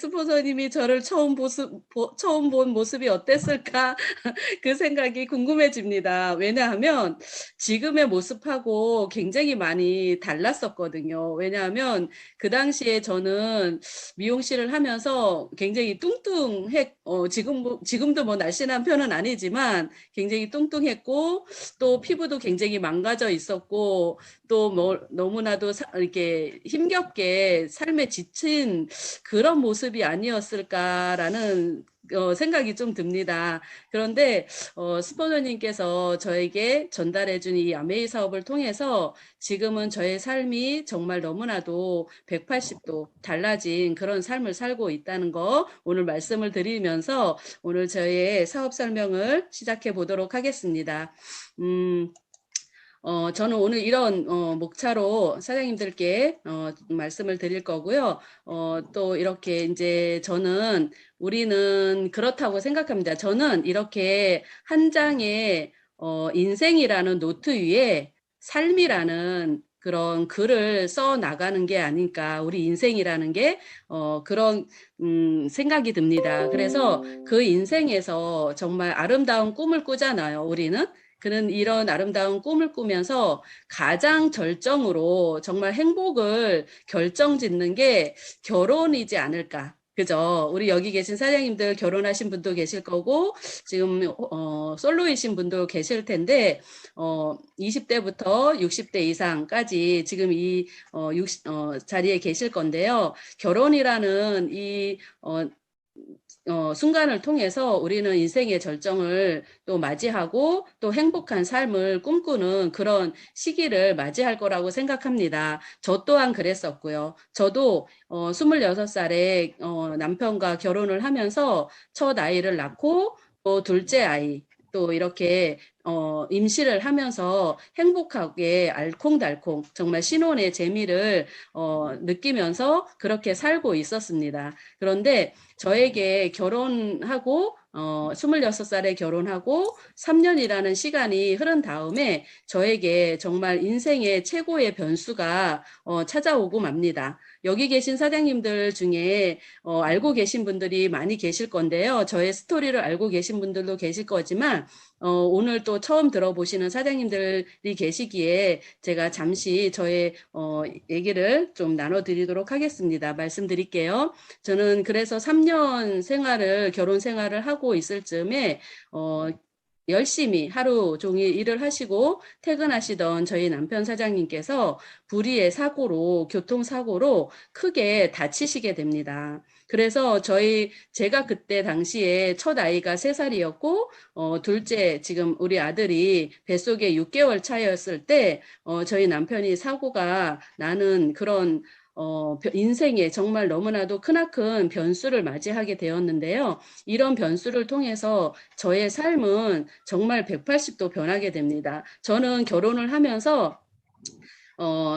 스폰서님이 저를 처음 본 모습이 어땠을까? 그 생각이 궁금해집니다. 왜냐하면 지금의 모습하고 굉장히 많이 달랐었거든요. 왜냐하면 그 당시에 저는 미용실을 하면서 굉장히 지금도 뭐 날씬한 편은 아니지만 굉장히 뚱뚱했고 또 피부도 굉장히 망가져 있었고 또 뭐 너무나도 이렇게 힘겹게 삶에 지친 그런 모습이 아니었을까라는 생각이 좀 듭니다. 그런데 스포너님께서 저에게 전달해준 이 아메이 사업을 통해서 지금은 저의 삶이 정말 너무나도 180도 달라진 그런 삶을 살고 있다는 거 오늘 말씀을 드리면서 오늘 저의 사업 설명을 시작해 보도록 하겠습니다. 저는 오늘 이런 목차로 사장님들께 말씀을 드릴 거고요. 또 이렇게 이제 우리는 그렇다고 생각합니다. 저는 이렇게 한 장의 인생이라는 노트 위에 삶이라는 그런 글을 써 나가는 게 아닐까. 우리 인생이라는 게 그런 생각이 듭니다. 그래서 그 인생에서 정말 아름다운 꿈을 꾸잖아요. 우리는. 그는 이런 아름다운 꿈을 꾸면서 가장 절정으로 정말 행복을 결정짓는 게 결혼이지 않을까. 그죠? 우리 여기 계신 사장님들 결혼하신 분도 계실 거고, 지금, 솔로이신 분도 계실 텐데, 20대부터 60대 이상까지 지금 자리에 계실 건데요. 결혼이라는 순간을 통해서 우리는 인생의 절정을 또 맞이하고 또 행복한 삶을 꿈꾸는 그런 시기를 맞이할 거라고 생각합니다. 저 또한 그랬었고요. 저도 26살에 남편과 결혼을 하면서 첫 아이를 낳고 또 둘째 아이 또 이렇게 임시를 하면서 행복하게 알콩달콩 정말 신혼의 재미를 느끼면서 그렇게 살고 있었습니다. 그런데 저에게 결혼하고 26살에 결혼하고 3년이라는 시간이 흐른 다음에 저에게 정말 인생의 최고의 변수가 찾아오고 맙니다. 여기 계신 사장님들 중에 알고 계신 분들이 많이 계실 건데요. 저의 스토리를 알고 계신 분들도 계실 거지만 오늘 또 처음 들어보시는 사장님들이 계시기에 제가 잠시 저의 얘기를 좀 나눠드리도록 하겠습니다. 말씀드릴게요. 저는 그래서 3년 결혼 생활을 하고 있을 즈음에 열심히 하루 종일 일을 하시고 퇴근하시던 저희 남편 사장님께서 불의의 교통사고로 크게 다치시게 됩니다. 그래서 제가 그때 당시에 첫 아이가 3살이었고, 둘째, 지금 우리 아들이 뱃속에 6개월 차였을 때, 저희 남편이 사고가 나는 그런 인생에 정말 너무나도 크나큰 변수를 맞이하게 되었는데요. 이런 변수를 통해서 저의 삶은 정말 180도 변하게 됩니다. 저는 결혼을 하면서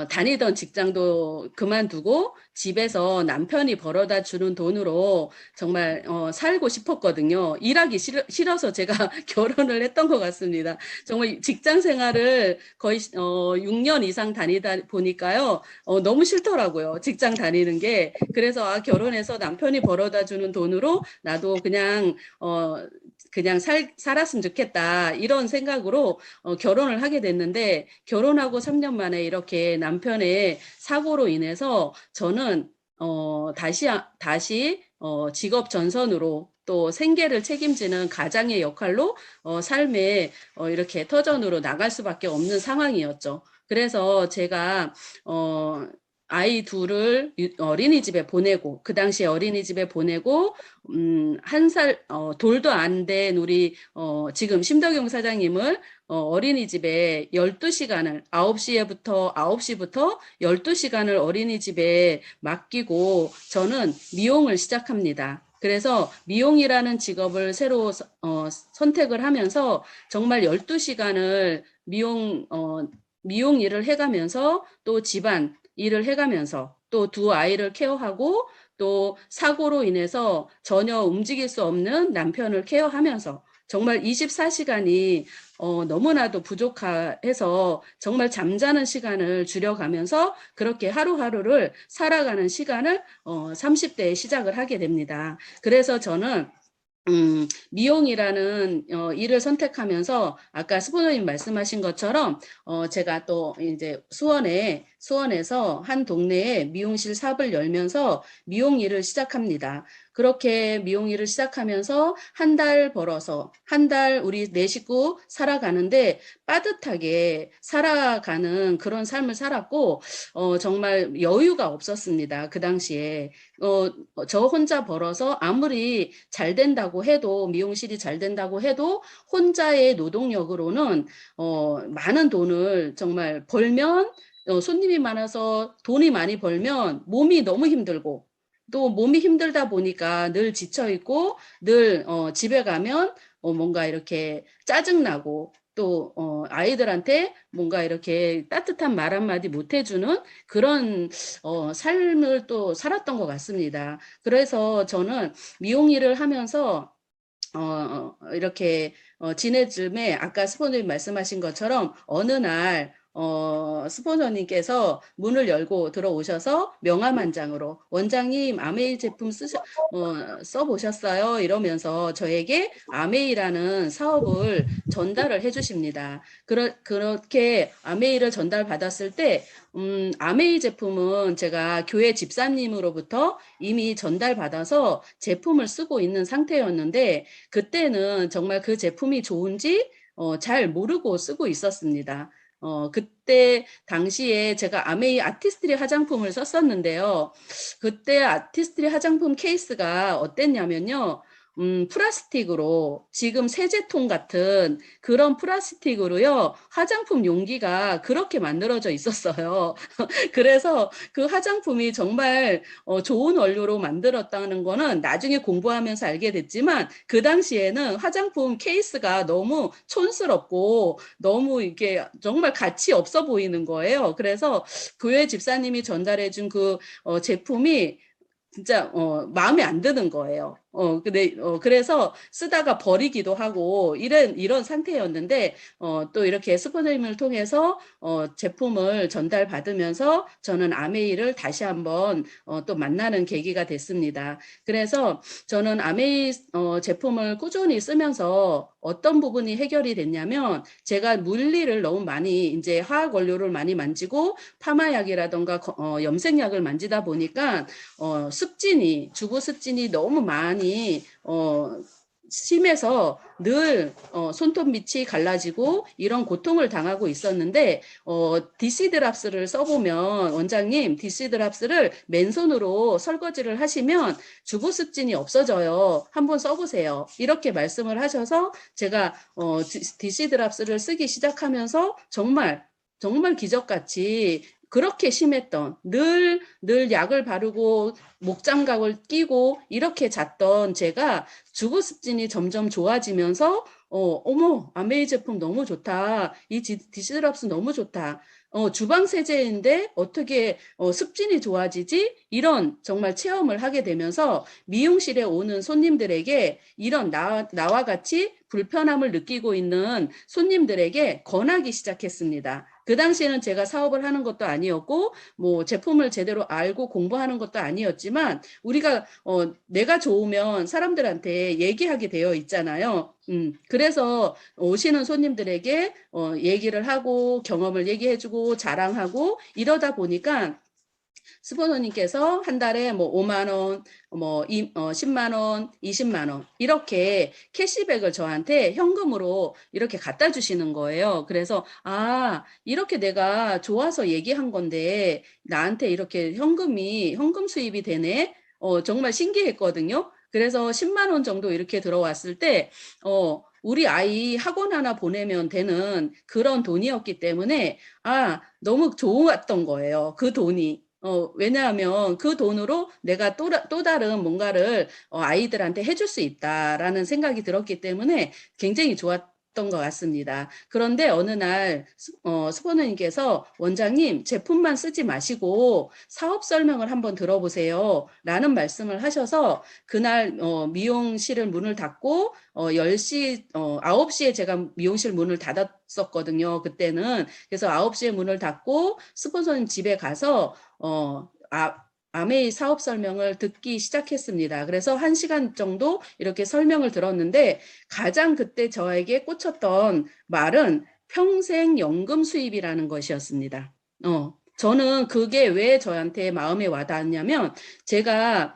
다니던 직장도 그만두고 집에서 남편이 벌어다 주는 돈으로 정말 살고 싶었거든요. 일하기 싫어서 제가 결혼을 했던 것 같습니다. 정말 직장 생활을 거의 6년 이상 다니다 보니까요. 너무 싫더라고요. 직장 다니는 게. 그래서 결혼해서 남편이 벌어다 주는 돈으로 나도 그냥 살았으면 좋겠다. 이런 생각으로 결혼을 하게 됐는데 결혼하고 3년 만에 이렇게 남편의 사고로 인해서 저는 다시 직업 전선으로 또 생계를 책임지는 가장의 역할로 삶에 이렇게 터전으로 나갈 수밖에 없는 상황이었죠. 그래서 제가 아이 둘을 어린이집에 보내고 그 당시에 어린이집에 보내고 1살 돌도 안 된 우리 지금 심덕용 사장님을 어린이집에 12시간을 9시부터 12시간을 어린이집에 맡기고 저는 미용을 시작합니다. 그래서 미용이라는 직업을 새로 선택을 하면서 정말 12시간을 미용 일을 해가면서 또 집안 일을 해가면서 또 두 아이를 케어하고 또 사고로 인해서 전혀 움직일 수 없는 남편을 케어하면서 정말 24시간이 너무나도 부족해서 정말 잠자는 시간을 줄여가면서 그렇게 하루하루를 살아가는 시간을 30대에 시작을 하게 됩니다. 그래서 저는 미용이라는 일을 선택하면서 아까 스포너님 말씀하신 것처럼 제가 또 이제 수원에서 한 동네에 미용실 샵을 열면서 미용 일을 시작합니다. 그렇게 미용 일을 시작하면서 한 달 벌어서 한 달 우리 네 식구 살아가는데 빠듯하게 살아가는 그런 삶을 살았고 정말 여유가 없었습니다. 그 당시에 저 혼자 벌어서 아무리 잘 된다고 해도 미용실이 잘 된다고 해도 혼자의 노동력으로는 많은 돈을 정말 벌면 손님이 많아서 돈이 많이 벌면 몸이 너무 힘들고 또 몸이 힘들다 보니까 늘 지쳐 있고 늘 집에 가면 뭔가 이렇게 짜증나고 또 아이들한테 뭔가 이렇게 따뜻한 말 한마디 못 해주는 그런 삶을 또 살았던 것 같습니다. 그래서 저는 미용 일을 하면서 이렇게 지내쯤에 아까 스포너님 말씀하신 것처럼 어느 날 스포너님께서 문을 열고 들어오셔서 명함 한 장으로 원장님 아메이 제품 써보셨어요? 이러면서 저에게 아메이라는 사업을 전달을 해주십니다. 그렇게 아메이를 전달받았을 때 아메이 제품은 제가 교회 집사님으로부터 이미 전달받아서 제품을 쓰고 있는 상태였는데 그때는 정말 그 제품이 좋은지 잘 모르고 쓰고 있었습니다. 그때 당시에 제가 아메이 아티스트리 화장품을 썼었는데요. 그때 아티스트리 화장품 케이스가 어땠냐면요. 플라스틱으로 지금 세제통 같은 그런 플라스틱으로요. 화장품 용기가 그렇게 만들어져 있었어요. 그래서 그 화장품이 정말 좋은 원료로 만들었다는 거는 나중에 공부하면서 알게 됐지만 그 당시에는 화장품 케이스가 너무 촌스럽고 너무 이게 정말 가치 없어 보이는 거예요. 그래서 교회 집사님이 전달해준 그 제품이 진짜 마음에 안 드는 거예요. 근데 그래서 쓰다가 버리기도 하고 이런 상태였는데 또 이렇게 스포너님을 통해서 제품을 전달받으면서 저는 아메이를 다시 한번 또 만나는 계기가 됐습니다. 그래서 저는 아메이 제품을 꾸준히 쓰면서 어떤 부분이 해결이 됐냐면 제가 물리를 너무 많이 이제 화학 원료를 많이 만지고 파마약이라던가 염색약을 만지다 보니까 주부 습진이 너무 많이 심해서 늘 손톱 밑이 갈라지고 이런 고통을 당하고 있었는데 디시드랍스를 써보면 원장님 디시드랍스를 맨손으로 설거지를 하시면 주부 습진이 없어져요. 한번 써보세요. 이렇게 말씀을 하셔서 제가 디시드랍스를 쓰기 시작하면서 정말 기적같이 그렇게 심했던 늘 약을 바르고 목장갑을 끼고 이렇게 잤던 제가 주부습진이 점점 좋아지면서 어머 아메이 제품 너무 좋다. 이 디시드랍스 너무 좋다. 주방 세제인데 어떻게 습진이 좋아지지? 이런 정말 체험을 하게 되면서 미용실에 오는 손님들에게 이런 나와 같이 불편함을 느끼고 있는 손님들에게 권하기 시작했습니다. 그 당시에는 제가 사업을 하는 것도 아니었고 뭐 제품을 제대로 알고 공부하는 것도 아니었지만 우리가 내가 좋으면 사람들한테 얘기하게 되어 있잖아요. 그래서 오시는 손님들에게 얘기를 하고 경험을 얘기해주고 자랑하고 이러다 보니까 스포너님께서 한 달에 뭐 5만 원, 10만 원, 20만 원 이렇게 캐시백을 저한테 현금으로 이렇게 갖다 주시는 거예요. 그래서 이렇게 내가 좋아서 얘기한 건데 나한테 이렇게 현금 수입이 되네. 정말 신기했거든요. 그래서 10만 원 정도 이렇게 들어왔을 때 우리 아이 학원 하나 보내면 되는 그런 돈이었기 때문에 너무 좋았던 거예요. 그 돈이. 왜냐하면 그 돈으로 내가 또 다른 뭔가를 아이들한테 해줄 수 있다라는 생각이 들었기 때문에 굉장히 것 같습니다. 그런데 어느 날 스포너님께서 원장님 제품만 쓰지 마시고 사업 설명을 한번 들어보세요 라는 말씀을 하셔서 그날 미용실을 문을 닫고 10시, 9시에 제가 미용실 문을 닫았었거든요. 그때는. 그래서 9시에 문을 닫고 스폰서님 집에 가서 아메이 사업 설명을 듣기 시작했습니다. 그래서 1시간 정도 이렇게 설명을 들었는데 가장 그때 저에게 꽂혔던 말은 평생 연금 수입이라는 것이었습니다. 저는 그게 왜 저한테 마음에 와닿았냐면 제가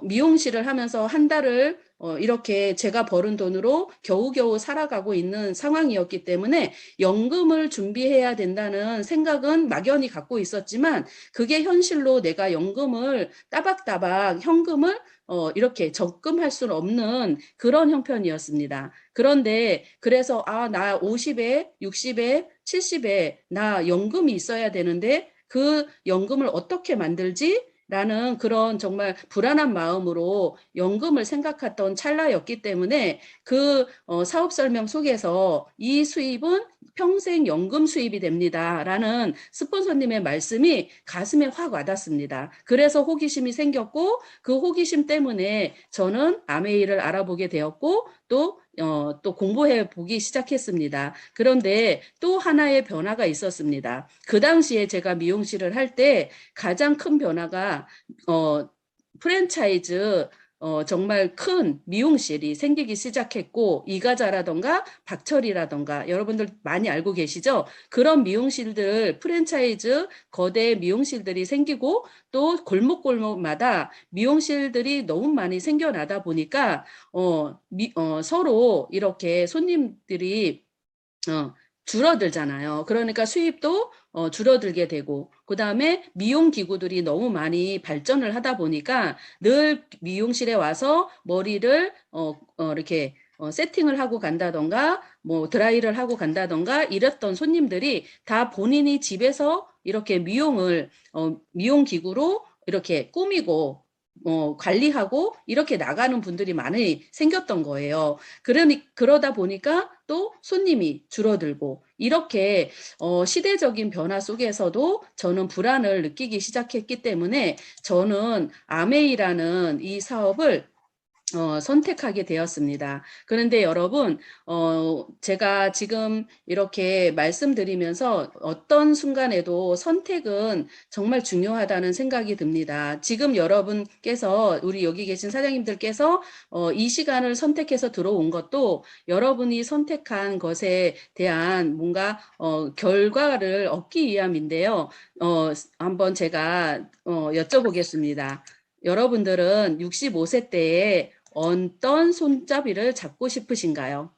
미용실을 하면서 한 달을 이렇게 제가 벌은 돈으로 겨우겨우 살아가고 있는 상황이었기 때문에 연금을 준비해야 된다는 생각은 막연히 갖고 있었지만 그게 현실로 내가 연금을 따박따박 현금을 이렇게 적금할 수는 없는 그런 형편이었습니다. 그런데 그래서 나 50에 60에 70에 나 연금이 있어야 되는데 그 연금을 어떻게 만들지? 라는 그런 정말 불안한 마음으로 연금을 생각했던 찰나였기 때문에 그 사업 설명 속에서 이 수입은 평생 연금 수입이 됩니다. 라는 스폰서님의 말씀이 가슴에 확 와닿습니다. 그래서 호기심이 생겼고 그 호기심 때문에 저는 아메이를 알아보게 되었고 또 공부해 보기 시작했습니다. 그런데 또 하나의 변화가 있었습니다. 그 당시에 제가 미용실을 할 때 가장 큰 변화가 프랜차이즈 정말 큰 미용실이 생기기 시작했고 이가자라던가 박철이라던가 여러분들 많이 알고 계시죠? 그런 미용실들 프랜차이즈 거대 미용실들이 생기고 또 골목골목마다 미용실들이 너무 많이 생겨나다 보니까 서로 이렇게 손님들이 줄어들잖아요. 그러니까 수입도 줄어들게 되고 그 다음에 미용 기구들이 너무 많이 발전을 하다 보니까 늘 미용실에 와서 머리를 이렇게 세팅을 하고 간다던가 뭐 드라이를 하고 간다던가 이랬던 손님들이 다 본인이 집에서 이렇게 미용 기구로 이렇게 꾸미고 관리하고 이렇게 나가는 분들이 많이 생겼던 거예요. 그러다 보니까 또 손님이 줄어들고 이렇게 시대적인 변화 속에서도 저는 불안을 느끼기 시작했기 때문에 저는 아메이라는 이 사업을 선택하게 되었습니다. 그런데 여러분, 제가 지금 이렇게 말씀드리면서 어떤 순간에도 선택은 정말 중요하다는 생각이 듭니다. 지금 여러분께서, 우리 여기 계신 사장님들께서 이 시간을 선택해서 들어온 것도 여러분이 선택한 것에 대한 뭔가 결과를 얻기 위함인데요. 한번 제가 여쭤보겠습니다. 여러분들은 65세 때에 어떤 손잡이를 잡고 싶으신가요?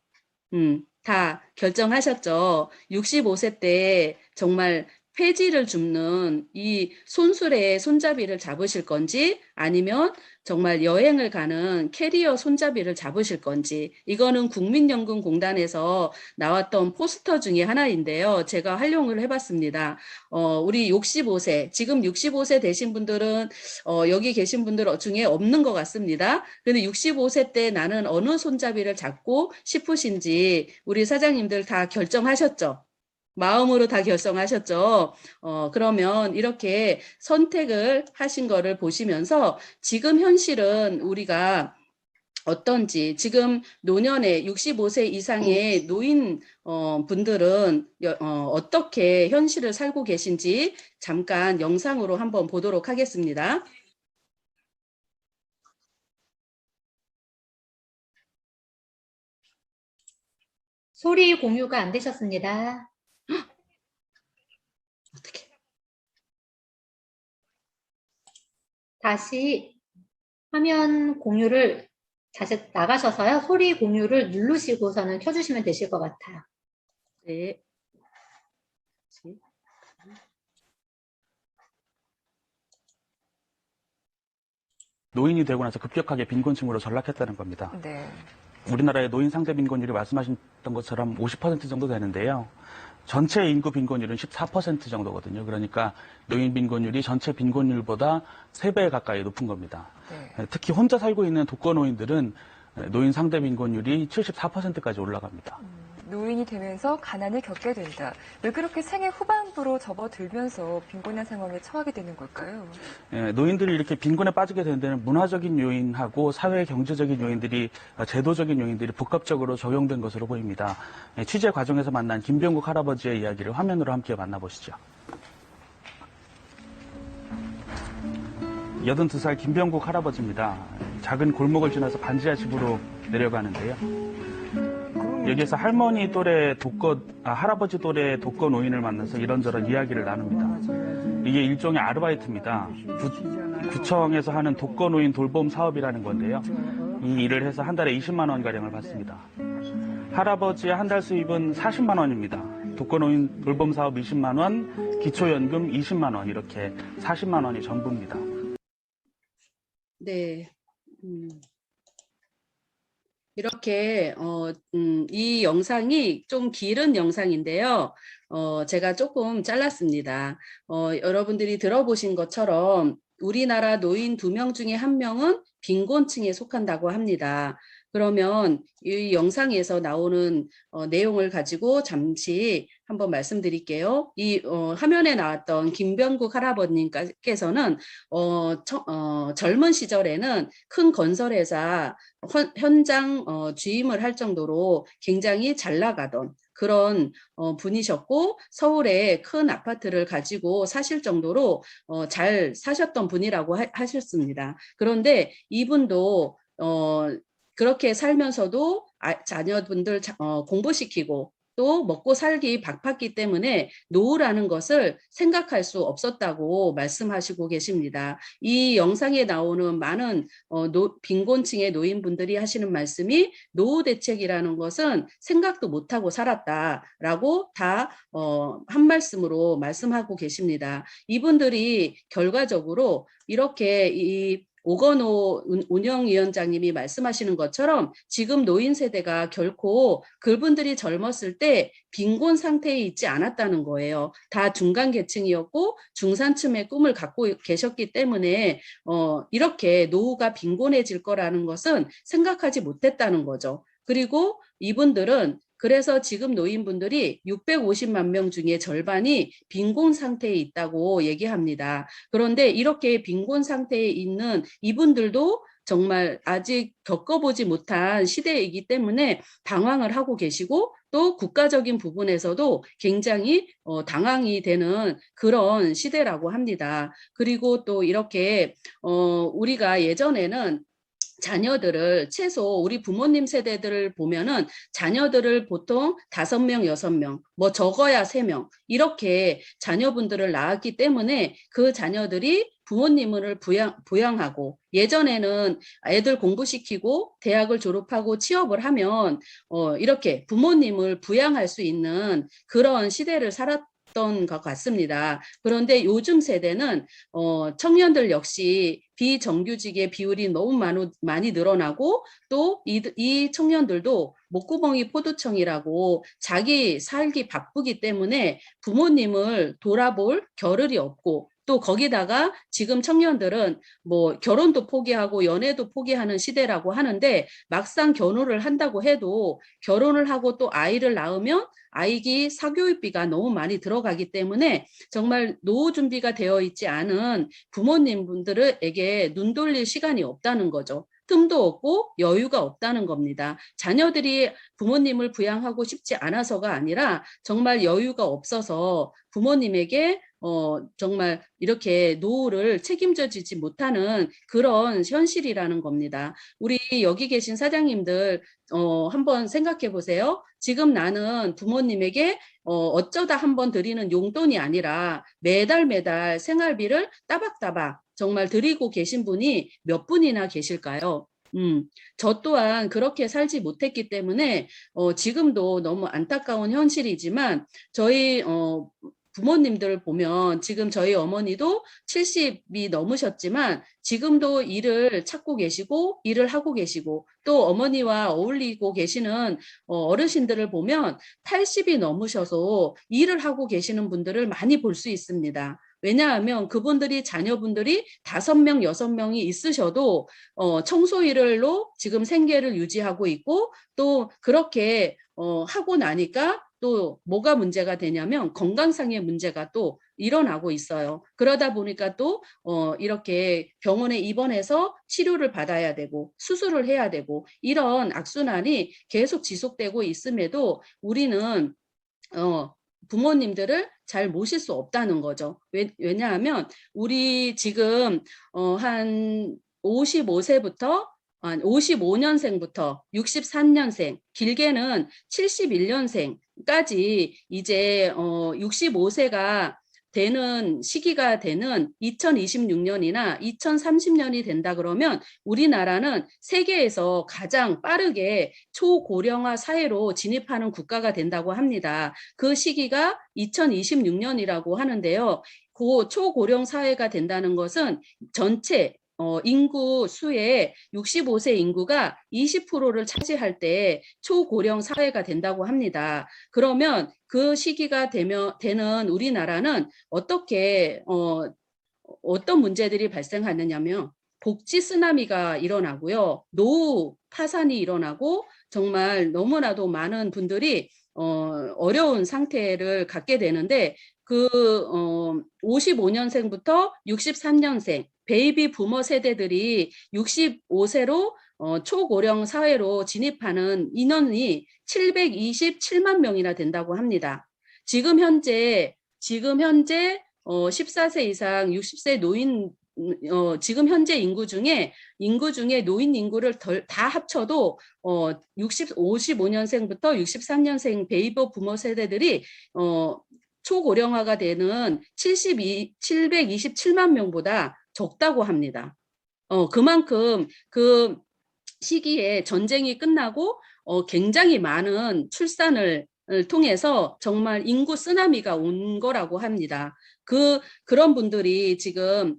다 결정하셨죠? 65세 때 정말 폐지를 줍는 이 손수레의 손잡이를 잡으실 건지 아니면 정말 여행을 가는 캐리어 손잡이를 잡으실 건지 이거는 국민연금공단에서 나왔던 포스터 중에 하나인데요. 제가 활용을 해봤습니다. 우리 65세, 지금 65세 되신 분들은 여기 계신 분들 중에 없는 것 같습니다. 근데 65세 때 나는 어느 손잡이를 잡고 싶으신지 우리 사장님들 다 결정하셨죠? 마음으로 다 결정하셨죠? 그러면 이렇게 선택을 하신 거를 보시면서 지금 현실은 우리가 어떤지 지금 노년에 65세 이상의 노인 분들은 어떻게 현실을 살고 계신지 잠깐 영상으로 한번 보도록 하겠습니다. 소리 공유가 안 되셨습니다. 어떻게? 다시 화면 공유를 다시 나가셔서요. 소리 공유를 누르시고서는 켜주시면 되실 것 같아요. 네. 노인이 되고 나서 급격하게 빈곤층으로 전락했다는 겁니다. 네. 우리나라의 노인 상대 빈곤율이 말씀하셨던 것처럼 50% 정도 되는데요. 전체 인구 빈곤율은 14% 정도거든요. 그러니까 노인 빈곤율이 전체 빈곤율보다 3배 가까이 높은 겁니다. 네. 특히 혼자 살고 있는 독거노인들은 노인 상대 빈곤율이 74%까지 올라갑니다. 노인이 되면서 가난을 겪게 된다. 왜 그렇게 생애 후반부로 접어들면서 빈곤한 상황에 처하게 되는 걸까요? 예, 노인들이 이렇게 빈곤에 빠지게 되는 데는 문화적인 요인하고 사회 경제적인 요인들이 제도적인 요인들이 복합적으로 적용된 것으로 보입니다. 예, 취재 과정에서 만난 김병국 할아버지의 이야기를 화면으로 함께 만나보시죠. 82살 김병국 할아버지입니다. 작은 골목을 지나서 반지하 집으로 내려가는데요. 여기에서 할머니 또래 할아버지 또래 독거 노인을 만나서 이런저런 이야기를 나눕니다. 이게 일종의 아르바이트입니다. 구청에서 하는 독거 노인 돌봄 사업이라는 건데요. 이 일을 해서 한 달에 20만 원가량을 받습니다. 할아버지의 한 달 수입은 40만 원입니다. 독거 노인 돌봄 사업 20만 원, 기초연금 20만 원, 이렇게 40만 원이 전부입니다. 네. 이렇게 이 영상이 좀 길은 영상인데요. 제가 조금 잘랐습니다. 여러분들이 들어보신 것처럼 우리나라 노인 2명 중에 1명은 빈곤층에 속한다고 합니다. 그러면 이 영상에서 나오는 내용을 가지고 잠시 한번 말씀드릴게요. 이 화면에 나왔던 김병국 할아버님께서는 젊은 시절에는 큰 건설회사 현장 주임을 할 정도로 굉장히 잘 나가던 그런 분이셨고, 서울에 큰 아파트를 가지고 사실 정도로 잘 사셨던 분이라고 하셨습니다. 그런데 이분도 그렇게 살면서도 자녀분들 공부시키고 또 먹고 살기 바빴기 때문에 노후라는 것을 생각할 수 없었다고 말씀하시고 계십니다. 이 영상에 나오는 많은 빈곤층의 노인분들이 하시는 말씀이 노후 대책이라는 것은 생각도 못하고 살았다라고 다 한 말씀으로 말씀하고 계십니다. 이분들이 결과적으로 이렇게 이 오건호 운영위원장님이 말씀하시는 것처럼 지금 노인 세대가 결코 그분들이 젊었을 때 빈곤 상태에 있지 않았다는 거예요. 다 중간 계층이었고 중산층의 꿈을 갖고 계셨기 때문에 이렇게 노후가 빈곤해질 거라는 것은 생각하지 못했다는 거죠. 그리고 이분들은 그래서 지금 노인분들이 650만 명 중에 절반이 빈곤 상태에 있다고 얘기합니다. 그런데 이렇게 빈곤 상태에 있는 이분들도 정말 아직 겪어보지 못한 시대이기 때문에 당황을 하고 계시고 또 국가적인 부분에서도 굉장히 당황이 되는 그런 시대라고 합니다. 그리고 또 이렇게 우리가 예전에는 자녀들을 최소 우리 부모님 세대들을 보면은 자녀들을 보통 5명, 6명, 뭐 적어야 3명 이렇게 자녀분들을 낳았기 때문에 그 자녀들이 부모님을 부양하고 예전에는 애들 공부시키고 대학을 졸업하고 취업을 하면 이렇게 부모님을 부양할 수 있는 그런 시대를 살았던 것 같습니다. 그런데 요즘 세대는 청년들 역시 비정규직의 비율이 너무 많이 늘어나고 또 이 청년들도 목구멍이 포도청이라고 자기 살기 바쁘기 때문에 부모님을 돌아볼 겨를이 없고 또 거기다가 지금 청년들은 뭐 결혼도 포기하고 연애도 포기하는 시대라고 하는데 막상 결혼을 한다고 해도 결혼을 하고 또 아이를 낳으면 아이기 사교육비가 너무 많이 들어가기 때문에 정말 노후 준비가 되어 있지 않은 부모님분들에게 눈 돌릴 시간이 없다는 거죠. 틈도 없고 여유가 없다는 겁니다. 자녀들이 부모님을 부양하고 싶지 않아서가 아니라 정말 여유가 없어서 부모님에게 정말 이렇게 노후를 책임져 주지 못하는 그런 현실이라는 겁니다. 우리 여기 계신 사장님들 한번 생각해 보세요. 지금 나는 부모님에게 어쩌다 한번 드리는 용돈이 아니라 매달 생활비를 따박따박 정말 드리고 계신 분이 몇 분이나 계실까요? 저 또한 그렇게 살지 못했기 때문에 지금도 너무 안타까운 현실이지만 저희 부모님들을 보면 지금 저희 어머니도 70이 넘으셨지만 지금도 일을 찾고 계시고 일을 하고 계시고 또 어머니와 어울리고 계시는 어르신들을 보면 80이 넘으셔서 일을 하고 계시는 분들을 많이 볼 수 있습니다. 왜냐하면 그분들이 자녀분들이 5명, 6명이 있으셔도 청소 일로 지금 생계를 유지하고 있고 또 그렇게 하고 나니까 또 뭐가 문제가 되냐면 건강상의 문제가 또 일어나고 있어요. 그러다 보니까 또 이렇게 병원에 입원해서 치료를 받아야 되고 수술을 해야 되고 이런 악순환이 계속 지속되고 있음에도 우리는 부모님들을 잘 모실 수 없다는 거죠. 왜냐하면 우리 지금 한 55세부터 한 55년생부터 63년생, 길게는 71년생까지 이제 65세가 되는 시기가 되는 2026년이나 2030년이 된다 그러면 우리나라는 세계에서 가장 빠르게 초고령화 사회로 진입하는 국가가 된다고 합니다. 그 시기가 2026년이라고 하는데요. 그 초고령 사회가 된다는 것은 전체 인구 수의 65세 인구가 20%를 차지할 때 초고령 사회가 된다고 합니다. 그러면 그 시기가 되는 우리나라는 어떻게 어떤 문제들이 발생하느냐면 복지 쓰나미가 일어나고요. 노후 파산이 일어나고 정말 너무나도 많은 분들이 어려운 상태를 갖게 되는데 그 55년생부터 63년생 베이비 부머 세대들이 65세로 초고령 사회로 진입하는 인원이 727만 명이나 된다고 합니다. 지금 현재 14세 이상 60세 노인 지금 현재 인구 중에 노인 인구를 다 합쳐도 55년생부터 63년생 베이비 부머 세대들이 초고령화가 되는 727만 명보다 적다고 합니다. 그만큼 그 시기에 전쟁이 끝나고 굉장히 많은 출산을 통해서 정말 인구 쓰나미가 온 거라고 합니다. 그런 분들이 지금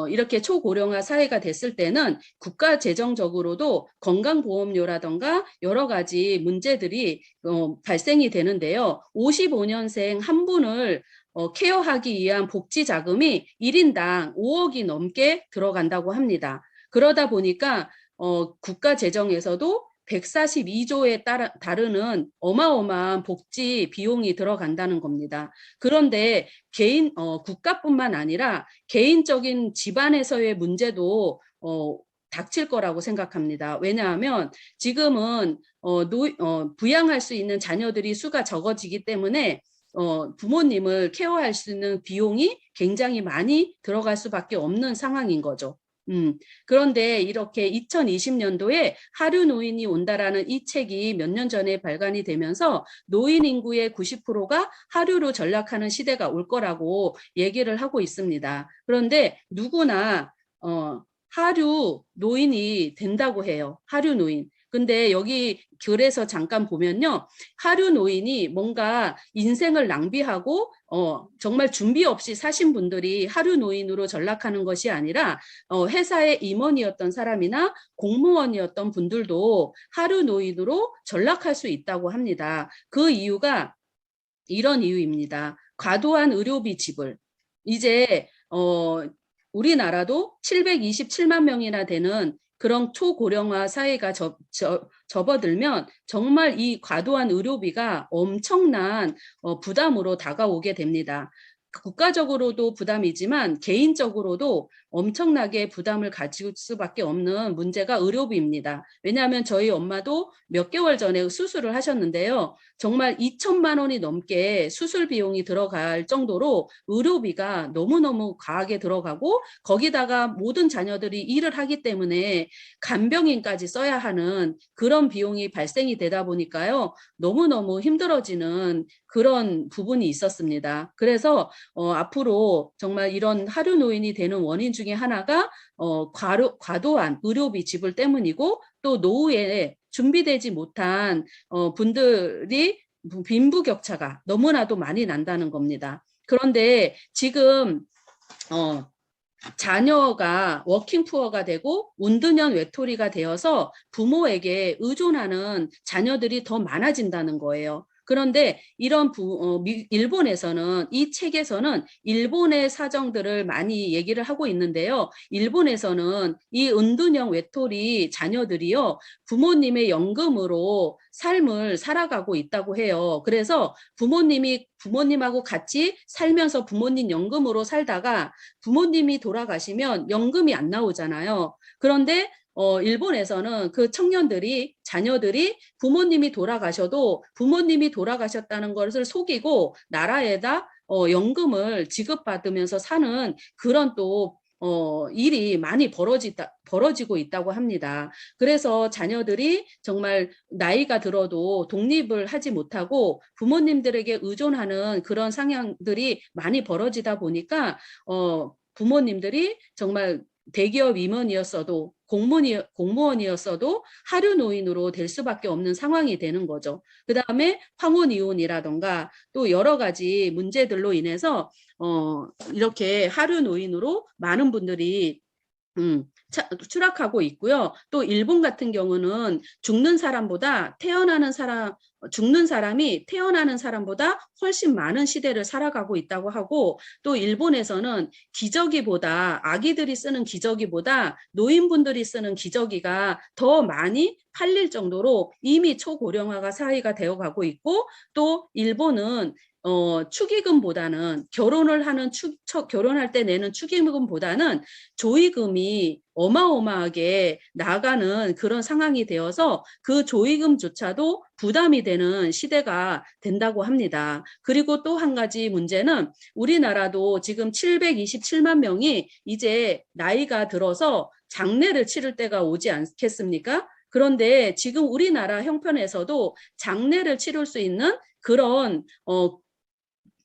이렇게 초고령화 사회가 됐을 때는 국가 재정적으로도 건강보험료라던가 여러 가지 문제들이 발생이 되는데요. 55년생 한 분을 케어하기 위한 복지 자금이 1인당 5억이 넘게 들어간다고 합니다. 그러다 보니까 국가 재정에서도 142조에 다르는 어마어마한 복지 비용이 들어간다는 겁니다. 그런데 국가뿐만 아니라 개인적인 집안에서의 문제도 닥칠 거라고 생각합니다. 왜냐하면 지금은 부양할 수 있는 자녀들이 수가 적어지기 때문에 부모님을 케어할 수 있는 비용이 굉장히 많이 들어갈 수밖에 없는 상황인 거죠. 그런데 이렇게 2020년도에 하류 노인이 온다라는 이 책이 몇 년 전에 발간이 되면서 노인 인구의 90%가 하류로 전락하는 시대가 올 거라고 얘기를 하고 있습니다. 그런데 누구나 하류 노인이 된다고 해요. 하류 노인. 근데 여기 글에서 잠깐 보면요. 하류 노인이 뭔가 인생을 낭비하고 정말 준비 없이 사신 분들이 하류 노인으로 전락하는 것이 아니라 회사의 임원이었던 사람이나 공무원이었던 분들도 하류 노인으로 전락할 수 있다고 합니다. 그 이유가 이런 이유입니다. 과도한 의료비 지불. 이제 우리나라도 727만 명이나 되는 그런 초고령화 사회가 접어들면 정말 이 과도한 의료비가 엄청난 부담으로 다가오게 됩니다. 국가적으로도 부담이지만 개인적으로도 엄청나게 부담을 가질 수밖에 없는 문제가 의료비입니다. 왜냐하면 저희 엄마도 몇 개월 전에 수술을 하셨는데요. 정말 2천만 원이 넘게 수술 비용이 들어갈 정도로 의료비가 너무너무 과하게 들어가고 거기다가 모든 자녀들이 일을 하기 때문에 간병인까지 써야 하는 그런 비용이 발생이 되다 보니까요. 너무너무 힘들어지는 그런 부분이 있었습니다. 그래서 앞으로 정말 이런 하류 노인이 되는 원인 중에 하나가 과도한 의료비 지불 때문이고 또 노후에 준비되지 못한 분들이 빈부격차가 너무나도 많이 난다는 겁니다. 그런데 지금 자녀가 워킹푸어가 되고 운드년 외톨이가 되어서 부모에게 의존하는 자녀들이 더 많아진다는 거예요. 그런데 이런 일본에서는 이 책에서는 일본의 사정들을 많이 얘기를 하고 있는데요. 일본에서는 이 은둔형 외톨이 자녀들이요, 부모님의 연금으로 삶을 살아가고 있다고 해요. 그래서 부모님하고 같이 살면서 부모님 연금으로 살다가 부모님이 돌아가시면 연금이 안 나오잖아요. 그런데 일본에서는 그 자녀들이 부모님이 돌아가셔도 부모님이 돌아가셨다는 것을 속이고 나라에다 연금을 지급받으면서 사는 그런 또 일이 많이 벌어지고 있다고 합니다. 그래서 자녀들이 정말 나이가 들어도 독립을 하지 못하고 부모님들에게 의존하는 그런 상황들이 많이 벌어지다 보니까 부모님들이 정말 대기업 임원이었어도 공무원이었어도 하류 노인으로 될 수밖에 없는 상황이 되는 거죠. 그 다음에 황혼 이혼이라던가 또 여러 가지 문제들로 인해서 이렇게 하류 노인으로 많은 분들이 추락하고 있고요. 또 일본 같은 경우는 죽는 사람이 태어나는 사람보다 훨씬 많은 시대를 살아가고 있다고 하고, 또 일본에서는 아기들이 쓰는 기저귀보다 노인분들이 쓰는 기저귀가 더 많이 팔릴 정도로 이미 초고령화가 사회가 되어가고 있고, 또 일본은 축의금보다는 결혼할 때 내는 축의금보다는 조의금이 어마어마하게 나가는 그런 상황이 되어서 그 조의금조차도 부담이 되는 시대가 된다고 합니다. 그리고 또 한 가지 문제는 우리나라도 지금 727만 명이 이제 나이가 들어서 장례를 치를 때가 오지 않겠습니까? 그런데 지금 우리나라 형편에서도 장례를 치를 수 있는 그런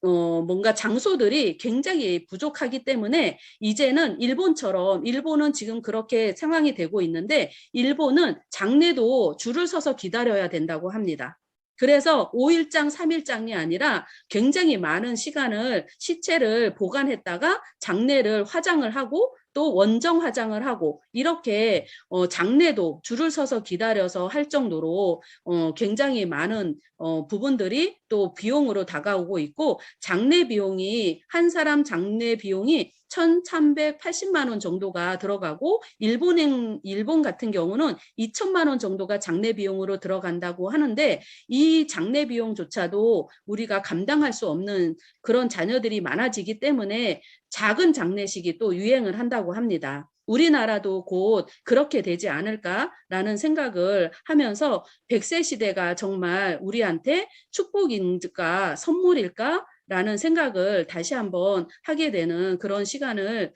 뭔가 장소들이 굉장히 부족하기 때문에 이제는 일본은 지금 그렇게 상황이 되고 있는데 일본은 장례도 줄을 서서 기다려야 된다고 합니다. 그래서 5일장, 3일장이 아니라 굉장히 많은 시체를 보관했다가 장례를 화장을 하고 또 원정 화장을 하고 이렇게 장례도 줄을 서서 기다려서 할 정도로 굉장히 많은 부분들이 또 비용으로 다가오고 있고, 한 사람 장례 비용이 1,380만 원 정도가 들어가고 일본 같은 경우는 2천만 원 정도가 장례 비용으로 들어간다고 하는데, 이 장례 비용조차도 우리가 감당할 수 없는 그런 자녀들이 많아지기 때문에 작은 장례식이 또 유행을 한다고 합니다. 우리나라도 곧 그렇게 되지 않을까라는 생각을 하면서 100세 시대가 정말 우리한테 축복일까 선물일까? 라는 생각을 다시 한번 하게 되는 그런 시간을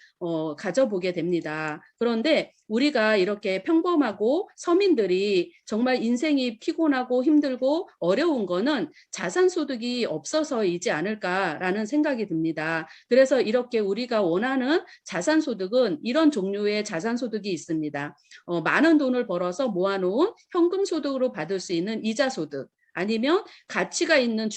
가져보게 됩니다. 그런데 우리가 이렇게 평범하고 서민들이 정말 인생이 피곤하고 힘들고 어려운 거는 자산소득이 없어서이지 않을까라는 생각이 듭니다. 그래서 이렇게 우리가 원하는 자산소득은 이런 종류의 자산소득이 있습니다. 많은 돈을 벌어서 모아놓은 현금소득으로 받을 수 있는 이자소득, 아니면 가치가 있는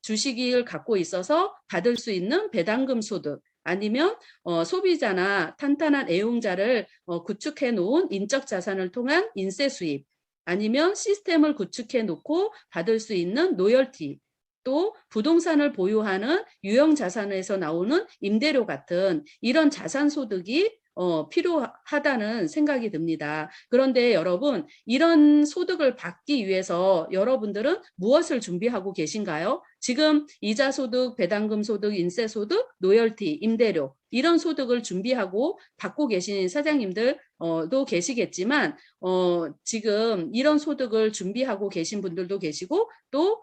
주식을 갖고 있어서 받을 수 있는 배당금 소득, 아니면 소비자나 탄탄한 애용자를 구축해 놓은 인적 자산을 통한 인세 수입, 아니면 시스템을 구축해 놓고 받을 수 있는 로열티, 또 부동산을 보유하는 유형 자산에서 나오는 임대료 같은 이런 자산 소득이 필요하다는 생각이 듭니다. 그런데 여러분, 이런 소득을 받기 위해서 여러분들은 무엇을 준비하고 계신가요? 지금 이자소득, 배당금소득, 인세소득, 로열티, 임대료 이런 소득을 준비하고 받고 계신 사장님들도 계시겠지만 지금 이런 소득을 준비하고 계신 분들도 계시고 또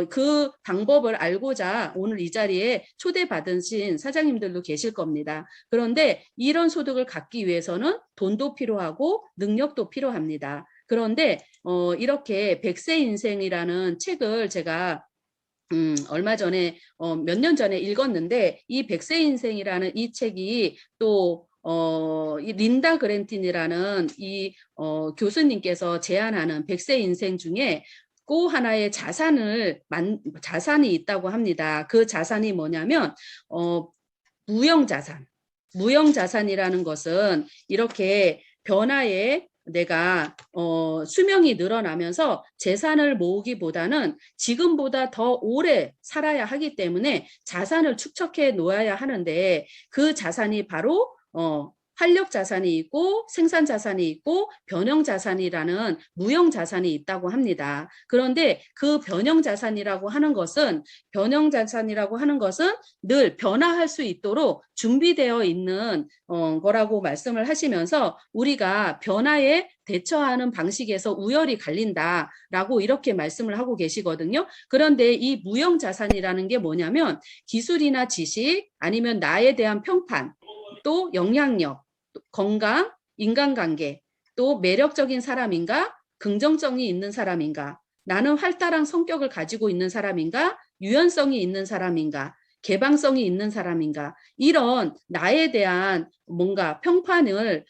그 방법을 알고자 오늘 이 자리에 초대받으신 사장님들도 계실 겁니다. 그런데 이런 소득을 갖기 위해서는 돈도 필요하고 능력도 필요합니다. 그런데 이렇게 100세 인생이라는 책을 제가 얼마 전에 몇 년 전에 읽었는데, 이 100세 인생이라는 이 책이 또 이 린다 그랜틴이라는 이 교수님께서 제안하는 100세 인생 중에 그 하나의 자산이 있다고 합니다. 그 자산이 뭐냐면 무형자산이라는 것은 이렇게 변화에 내가 수명이 늘어나면서 재산을 모으기보다는 지금보다 더 오래 살아야 하기 때문에 자산을 축적해 놓아야 하는데 그 자산이 바로 활력 자산이 있고 생산 자산이 있고 변형 자산이라는 무형 자산이 있다고 합니다. 그런데 그 변형 자산이라고 하는 것은 늘 변화할 수 있도록 준비되어 있는 거라고 말씀을 하시면서 우리가 변화에 대처하는 방식에서 우열이 갈린다라고 이렇게 말씀을 하고 계시거든요. 그런데 이 무형 자산이라는 게 뭐냐면 기술이나 지식 아니면 나에 대한 평판 또 영향력, 또 건강, 인간관계, 또 매력적인 사람인가, 긍정성이 있는 사람인가, 나는 활달한 성격을 가지고 있는 사람인가, 유연성이 있는 사람인가, 개방성이 있는 사람인가, 이런 나에 대한 뭔가 평판을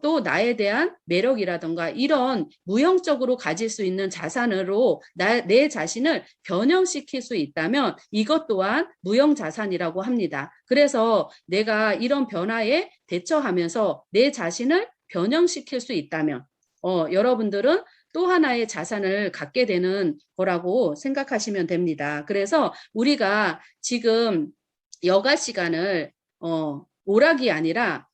또 나에 대한 매력이라던가 이런 무형적으로 가질 수 있는 자산으로 내 자신을 변형시킬 수 있다면 이것 또한 무형 자산이라고 합니다. 그래서 내가 이런 변화에 대처하면서 내 자신을 변형시킬 수 있다면 여러분들은 또 하나의 자산을 갖게 되는 거라고 생각하시면 됩니다. 그래서 우리가 지금 여가 시간을 오락이 아니라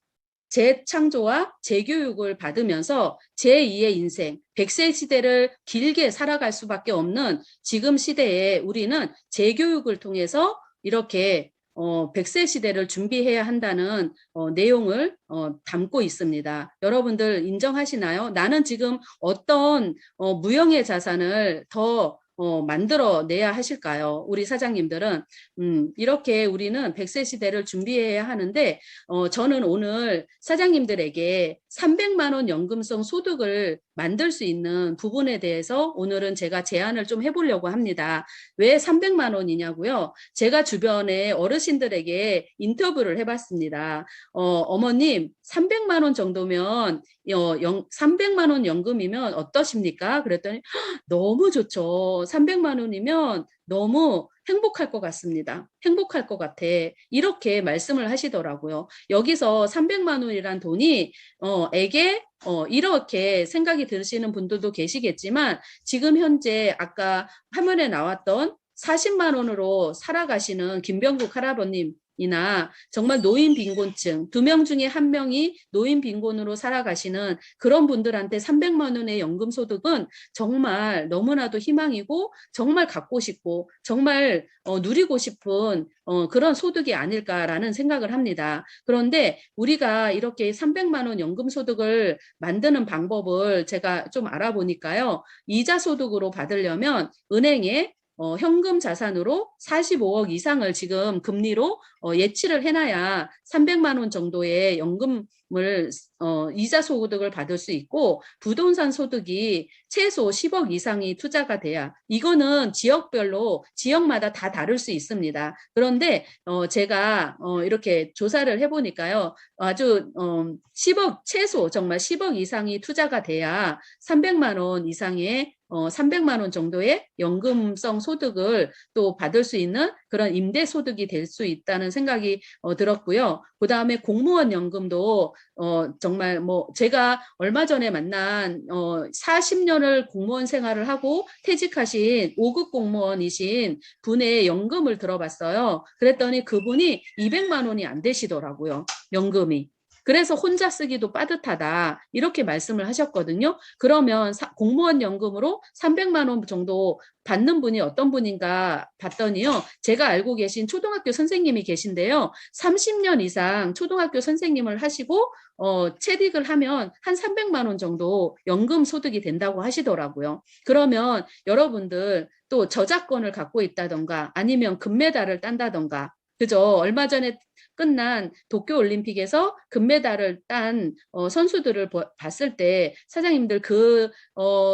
재창조와 재교육을 받으면서 제2의 인생, 100세 시대를 길게 살아갈 수밖에 없는 지금 시대에 우리는 재교육을 통해서 이렇게 100세 시대를 준비해야 한다는 내용을 담고 있습니다. 여러분들 인정하시나요? 나는 지금 어떤 무형의 자산을 더 만들어내야 하실까요? 우리 사장님들은 이렇게 우리는 100세 시대를 준비해야 하는데 저는 오늘 사장님들에게 300만 원 연금성 소득을 만들 수 있는 부분에 대해서 오늘은 제가 제안을 좀 해보려고 합니다. 왜 300만 원이냐고요? 제가 주변에 어르신들에게 인터뷰를 해봤습니다. 어머님 300만 원 정도면 300만 원 연금이면 어떠십니까? 그랬더니 너무 좋죠. 300만 원이면 너무 행복할 것 같습니다. 행복할 것 같아. 이렇게 말씀을 하시더라고요. 여기서 300만 원이란 돈이 에게 이렇게 생각이 드시는 분들도 계시겠지만 지금 현재 아까 화면에 나왔던 40만 원으로 살아가시는 김병국 할아버님 이나 정말 노인 빈곤층 2명 중에 1명이 노인 빈곤으로 살아가시는 그런 분들한테 300만 원의 연금 소득은 정말 너무나도 희망이고 정말 갖고 싶고 정말 누리고 싶은 그런 소득이 아닐까라는 생각을 합니다. 그런데 우리가 이렇게 300만 원 연금 소득을 만드는 방법을 제가 좀 알아보니까요. 이자 소득으로 받으려면 은행에 현금 자산으로 45억 이상을 지금 금리로 예치를 해놔야 300만 원 정도의 연금을 이자 소득을 받을 수 있고 부동산 소득이 최소 10억 이상이 투자가 돼야 이거는 지역별로 지역마다 다 다를 수 있습니다. 그런데 제가 이렇게 조사를 해보니까요. 아주 10억 최소 정말 10억 이상이 투자가 돼야 300만 원 이상의 300만 원 정도의 연금성 소득을 또 받을 수 있는 그런 임대 소득이 될 수 있다는 생각이 들었고요. 그 다음에 공무원 연금도 정말 뭐 제가 얼마 전에 만난 40년을 공무원 생활을 하고 퇴직하신 5급 공무원이신 분의 연금을 들어봤어요. 그랬더니 그분이 200만 원이 안 되시더라고요. 연금이. 그래서 혼자 쓰기도 빠듯하다 이렇게 말씀을 하셨거든요. 그러면 공무원 연금으로 300만 원 정도 받는 분이 어떤 분인가 봤더니요. 제가 알고 계신 초등학교 선생님이 계신데요. 30년 이상 초등학교 선생님을 하시고 채직을 하면 한 300만 원 정도 연금 소득이 된다고 하시더라고요. 그러면 여러분들 또 저작권을 갖고 있다던가 아니면 금메달을 딴다던가 그죠? 얼마 전에 끝난 도쿄올림픽에서 금메달을 딴 선수들을 봤을 때 사장님들 그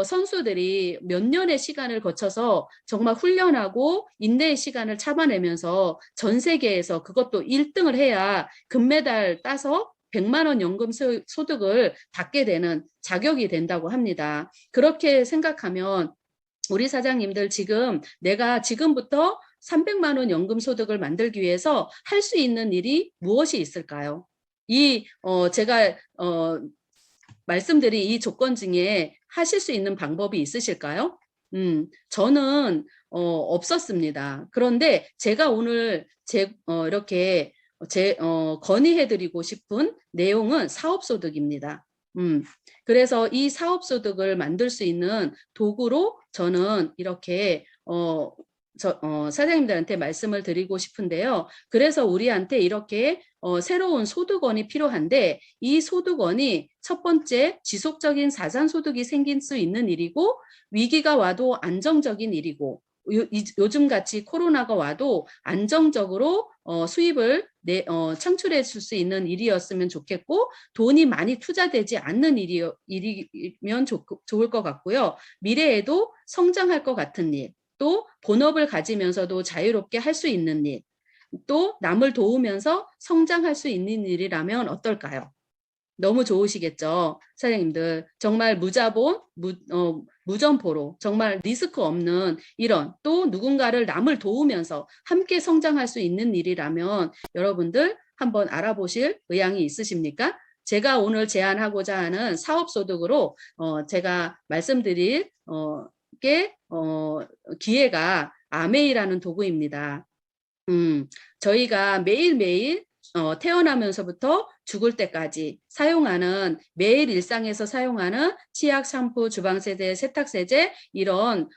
선수들이 몇 년의 시간을 거쳐서 정말 훈련하고 인내의 시간을 참아내면서 전 세계에서 그것도 1등을 해야 금메달 따서 100만 원 연금 소득을 받게 되는 자격이 된다고 합니다. 그렇게 생각하면 우리 사장님들 지금 내가 지금부터 300만 원 연금 소득을 만들기 위해서 할 수 있는 일이 무엇이 있을까요? 제가 말씀드린 이 조건 중에 하실 수 있는 방법이 있으실까요? 저는 없었습니다. 그런데 제가 오늘 이렇게 건의해드리고 싶은 내용은 사업소득입니다. 그래서 이 사업소득을 만들 수 있는 도구로 저는 이렇게 사장님들한테 말씀을 드리고 싶은데요. 그래서 우리한테 이렇게 새로운 소득원이 필요한데 이 소득원이 첫 번째 지속적인 자산소득이 생길 수 있는 일이고 위기가 와도 안정적인 일이고 요즘같이 코로나가 와도 안정적으로 수입을 창출해 줄 수 있는 일이었으면 좋겠고 돈이 많이 투자되지 않는 일이면 좋을 것 같고요. 미래에도 성장할 것 같은 일, 또 본업을 가지면서도 자유롭게 할 수 있는 일, 또 남을 도우면서 성장할 수 있는 일이라면 어떨까요? 너무 좋으시겠죠, 사장님들. 정말 무자본, 무점포로 정말 리스크 없는 이런 또 누군가를 남을 도우면서 함께 성장할 수 있는 일이라면 여러분들 한번 알아보실 의향이 있으십니까? 제가 오늘 제안하고자 하는 사업소득으로 제가 말씀드릴 기회가 아메이라는 도구입니다. 저희가 매일매일 태어나면서부터 죽을 때까지 사용하는 매일 일상에서 사용하는 치약, 샴푸, 주방세제, 세탁세제 이런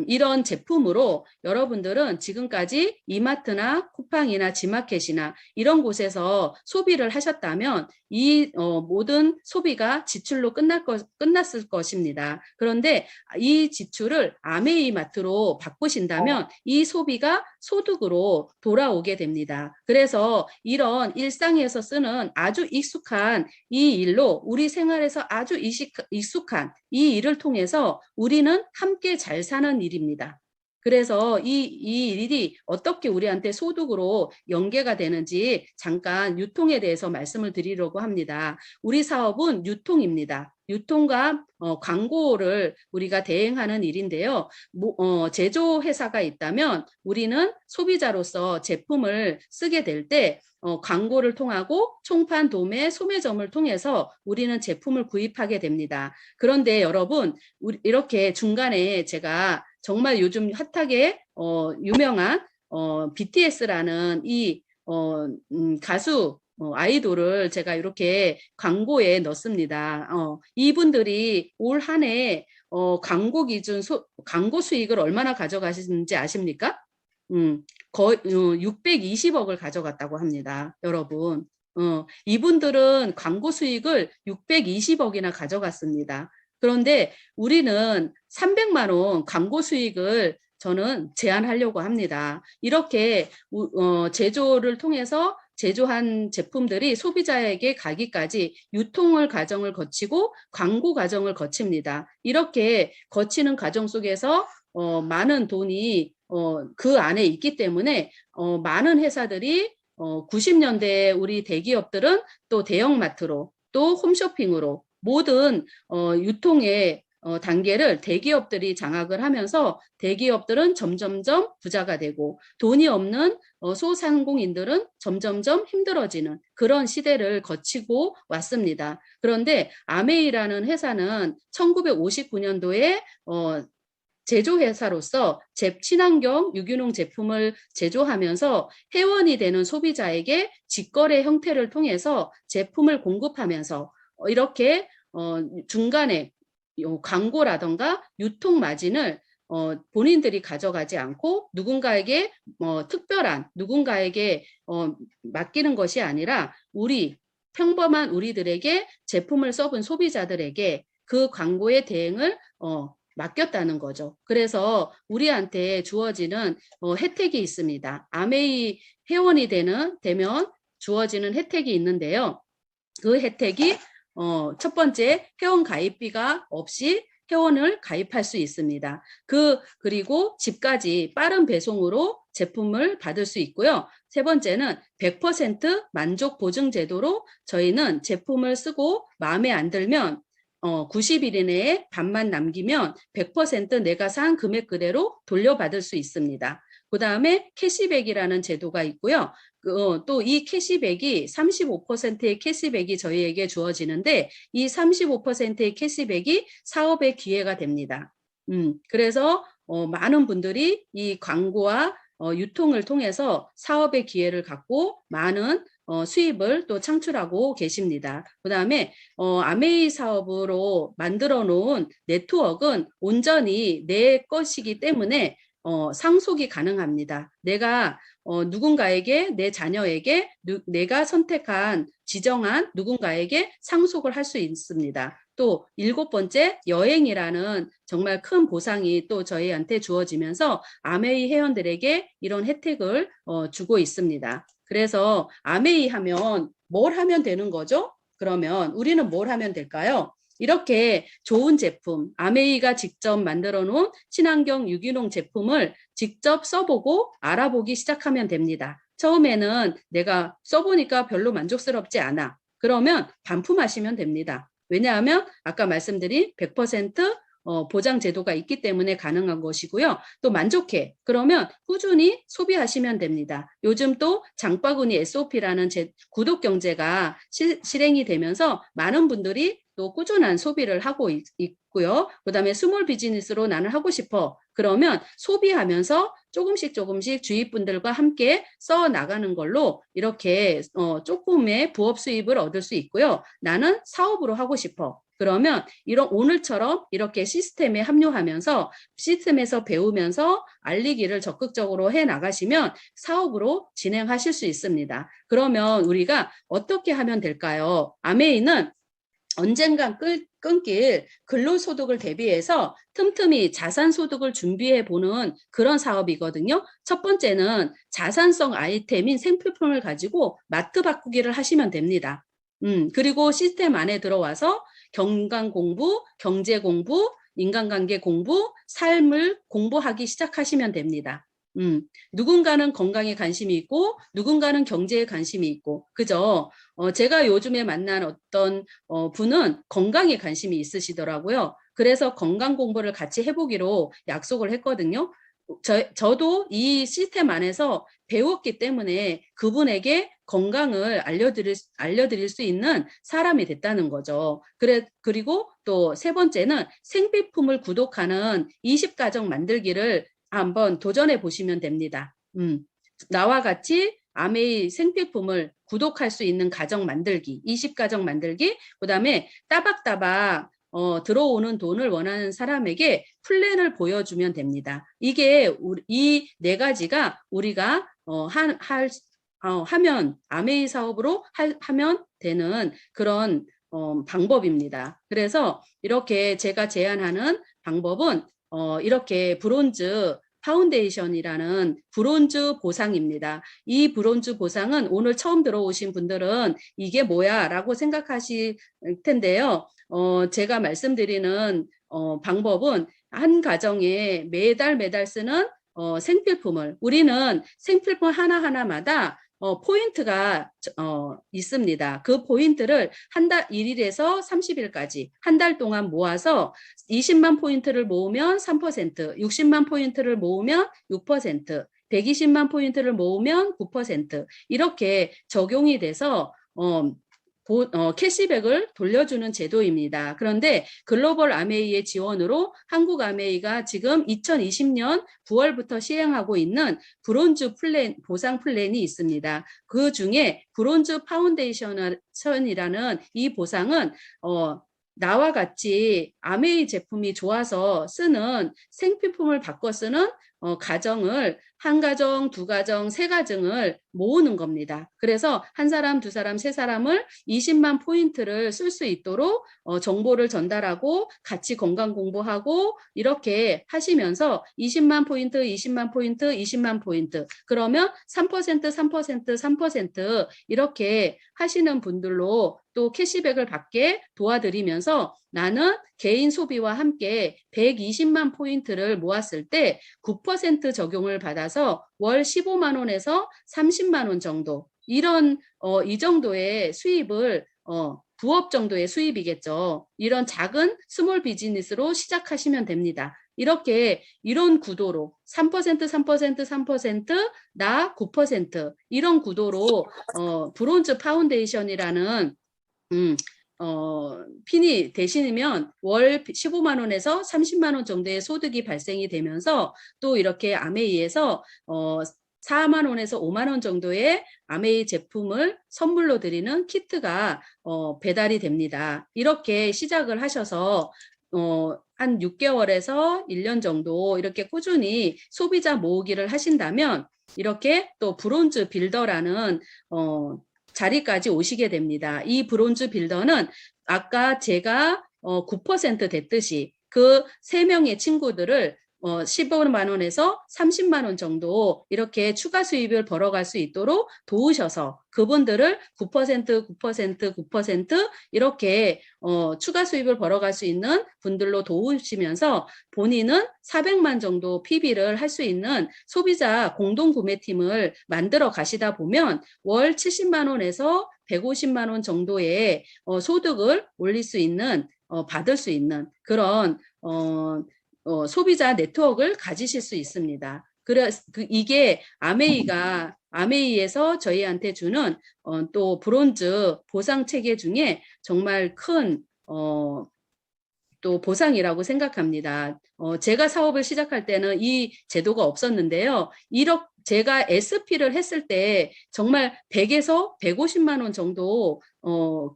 이런 제품으로 여러분들은 지금까지 이마트나 쿠팡이나 지마켓이나 이런 곳에서 소비를 하셨다면 이 모든 소비가 지출로 끝났을 것입니다. 그런데 이 지출을 아메이마트로 바꾸신다면 이 소비가 소득으로 돌아오게 됩니다. 그래서 이런 일상에서 쓰는 아주 익숙한 이 일로 우리 생활에서 아주 익숙한 이 일을 통해서 우리는 함께 잘 사는 일입니다. 그래서 이 일이 어떻게 우리한테 소득으로 연계가 되는지 잠깐 유통에 대해서 말씀을 드리려고 합니다. 우리 사업은 유통입니다. 유통과 광고를 우리가 대행하는 일인데요. 제조회사가 있다면 우리는 소비자로서 제품을 쓰게 될 때 광고를 통하고 총판, 도매, 소매점을 통해서 우리는 제품을 구입하게 됩니다. 그런데 여러분, 이렇게 중간에 제가 정말 요즘 핫하게 유명한 BTS라는 이 가수 아이돌을 제가 이렇게 광고에 넣습니다. 이분들이 올 한 해 광고 기준 광고 수익을 얼마나 가져가시는지 아십니까? 거의 620억을 가져갔다고 합니다. 여러분. 이분들은 광고 수익을 620억이나 가져갔습니다. 그런데 우리는 300만 원 광고 수익을 저는 제안하려고 합니다. 이렇게 제조를 통해서 제조한 제품들이 소비자에게 가기까지 유통을 과정을 거치고 광고 과정을 거칩니다. 이렇게 거치는 과정 속에서 많은 돈이 그 안에 있기 때문에 많은 회사들이 90년대에 우리 대기업들은 또 대형마트로 또 홈쇼핑으로 모든 유통의 단계를 대기업들이 장악을 하면서 대기업들은 점점점 부자가 되고 돈이 없는 소상공인들은 점점점 힘들어지는 그런 시대를 거치고 왔습니다. 그런데 아메이라는 회사는 1959년도에 제조회사로서 친환경 유기농 제품을 제조하면서 회원이 되는 소비자에게 직거래 형태를 통해서 제품을 공급하면서 이렇게 중간에 광고라던가 유통 마진을 본인들이 가져가지 않고 누군가에게 특별한 누군가에게 맡기는 것이 아니라 평범한 우리들에게 제품을 써본 소비자들에게 그 광고의 대행을 맡겼다는 거죠. 그래서 우리한테 주어지는 혜택이 있습니다. 아메이 회원이 되면 주어지는 혜택이 있는데요. 그 혜택이 첫 번째 회원 가입비가 없이 회원을 가입할 수 있습니다. 그리고 집까지 빠른 배송으로 제품을 받을 수 있고요. 세 번째는 100% 만족 보증 제도로 저희는 제품을 쓰고 마음에 안 들면 90일 이내에 반만 남기면 100% 내가 산 금액 그대로 돌려받을 수 있습니다. 그다음에 캐시백이라는 제도가 있고요. 또 이 캐시백이 35%의 캐시백이 저희에게 주어지는데 이 35%의 캐시백이 사업의 기회가 됩니다. 그래서 많은 분들이 이 광고와 유통을 통해서 사업의 기회를 갖고 많은 수입을 또 창출하고 계십니다. 그다음에 아메이 사업으로 만들어 놓은 네트워크는 온전히 내 것이기 때문에 상속이 가능합니다. 내가 누군가에게, 내 자녀에게 내가 선택한 지정한 누군가에게 상속을 할 수 있습니다. 또 7번째, 여행이라는 정말 큰 보상이 또 저희한테 주어지면서 아메이 회원들에게 이런 혜택을 주고 있습니다. 그래서 아메이 하면 뭘 하면 되는 거죠? 그러면 우리는 뭘 하면 될까요? 이렇게 좋은 제품, 아메이가 직접 만들어 놓은 친환경 유기농 제품을 직접 써보고 알아보기 시작하면 됩니다. 처음에는 내가 써보니까 별로 만족스럽지 않아. 그러면 반품하시면 됩니다. 왜냐하면 아까 말씀드린 100% 보장 제도가 있기 때문에 가능한 것이고요. 또 만족해. 그러면 꾸준히 소비하시면 됩니다. 요즘 또 장바구니 SOP라는 구독 경제가 실행이 되면서 많은 분들이 또 꾸준한 소비를 하고 있고요. 그다음에 스몰 비즈니스로 나는 하고 싶어. 그러면 소비하면서 조금씩 주위 분들과 함께 써 나가는 걸로 이렇게 조금의 부업 수입을 얻을 수 있고요. 나는 사업으로 하고 싶어. 그러면 오늘처럼 이렇게 시스템에 합류하면서 시스템에서 배우면서 알리기를 적극적으로 해 나가시면 사업으로 진행하실 수 있습니다. 그러면 우리가 어떻게 하면 될까요? 아메이는 언젠간 끊길 근로소득을 대비해서 틈틈이 자산소득을 준비해 보는 그런 사업이거든요. 첫 번째는 자산성 아이템인 생필품을 가지고 마트 바꾸기를 하시면 됩니다. 그리고 시스템 안에 들어와서 경강 공부, 경제 공부, 인간관계 공부, 삶을 공부하기 시작하시면 됩니다. 누군가는 건강에 관심이 있고 누군가는 경제에 관심이 있고 그죠? 제가 요즘에 만난 어떤 분은 건강에 관심이 있으시더라고요. 그래서 건강 공부를 같이 해보기로 약속을 했거든요. 저도 이 시스템 안에서 배웠기 때문에 그분에게 건강을 알려드릴 수 있는 사람이 됐다는 거죠. 그리고 또 세 번째는 생필품을 구독하는 20가정 만들기를 한번 도전해 보시면 됩니다. 나와 같이 아메이 생필품을 구독할 수 있는 가정 만들기, 20가정 만들기, 그다음에 따박따박 들어오는 돈을 원하는 사람에게 플랜을 보여주면 됩니다. 이게 이 네 가지가 우리가 하면 아메이 사업으로 하면 되는 그런 방법입니다. 그래서 이렇게 제가 제안하는 방법은 이렇게 브론즈 파운데이션이라는 브론즈 보상입니다. 이 브론즈 보상은 오늘 처음 들어오신 분들은 이게 뭐야 라고 생각하실 텐데요. 제가 말씀드리는 방법은 한 가정에 매달 쓰는 생필품을 우리는 생필품 하나하나마다 포인트가 있습니다. 그 포인트를 한 달 1일에서 30일까지 한 달 동안 모아서 20만 포인트를 모으면 3%, 60만 포인트를 모으면 6%, 120만 포인트를 모으면 9% 이렇게 적용이 돼서 캐시백을 돌려주는 제도입니다. 그런데 글로벌 아메이의 지원으로 한국 아메이가 지금 2020년 9월부터 시행하고 있는 브론즈 보상 플랜이 있습니다. 그 중에 브론즈 파운데이션이라는 이 보상은 나와 같이 아메이 제품이 좋아서 쓰는 생필품을 바꿔 쓰는 가정을 한 가정, 두 가정, 세 가정을 모으는 겁니다. 그래서 한 사람, 두 사람, 세 사람을 20만 포인트를 쓸 수 있도록 정보를 전달하고 같이 건강 공부하고 이렇게 하시면서 20만 포인트, 20만 포인트, 20만 포인트 그러면 3%, 3%, 3% 이렇게 하시는 분들로 또 캐시백을 받게 도와드리면서 나는 개인 소비와 함께 120만 포인트를 모았을 때 9% 적용을 받아서 월 15만 원에서 30만 원 정도 이런 이 정도의 수입을 부업 정도의 수입이겠죠. 이런 작은 스몰 비즈니스로 시작하시면 됩니다. 이렇게 이런 구도로 3%, 3%, 3%, 나 9% 이런 구도로 브론즈 파운데이션이라는 핀이 되시면 월 15만 원에서 30만 원 정도의 소득이 발생이 되면서 또 이렇게 아메이에서 4만 원에서 5만 원 정도의 아메이 제품을 선물로 드리는 키트가 배달이 됩니다. 이렇게 시작을 하셔서 한 6개월에서 1년 정도 이렇게 꾸준히 소비자 모으기를 하신다면 이렇게 또 브론즈 빌더라는 자리까지 오시게 됩니다. 이 브론즈 빌더는 아까 제가 9% 됐듯이 그 3명의 친구들을 15만 원에서 30만 원 정도 이렇게 추가 수입을 벌어갈 수 있도록 도우셔서 그분들을 9%, 9%, 9% 이렇게 추가 수입을 벌어갈 수 있는 분들로 도우시면서 본인은 400만 정도 PB를 할 수 있는 소비자 공동구매팀을 만들어 가시다 보면 월 70만 원에서 150만 원 정도의 소득을 올릴 수 있는 받을 수 있는 그런 소비자 네트워크를 가지실 수 있습니다. 이게 아메이에서 저희한테 주는 또 브론즈 보상 체계 중에 정말 큰 또 보상이라고 생각합니다. 제가 사업을 시작할 때는 이 제도가 없었는데요. 제가 SP를 했을 때 정말 100에서 150만 원 정도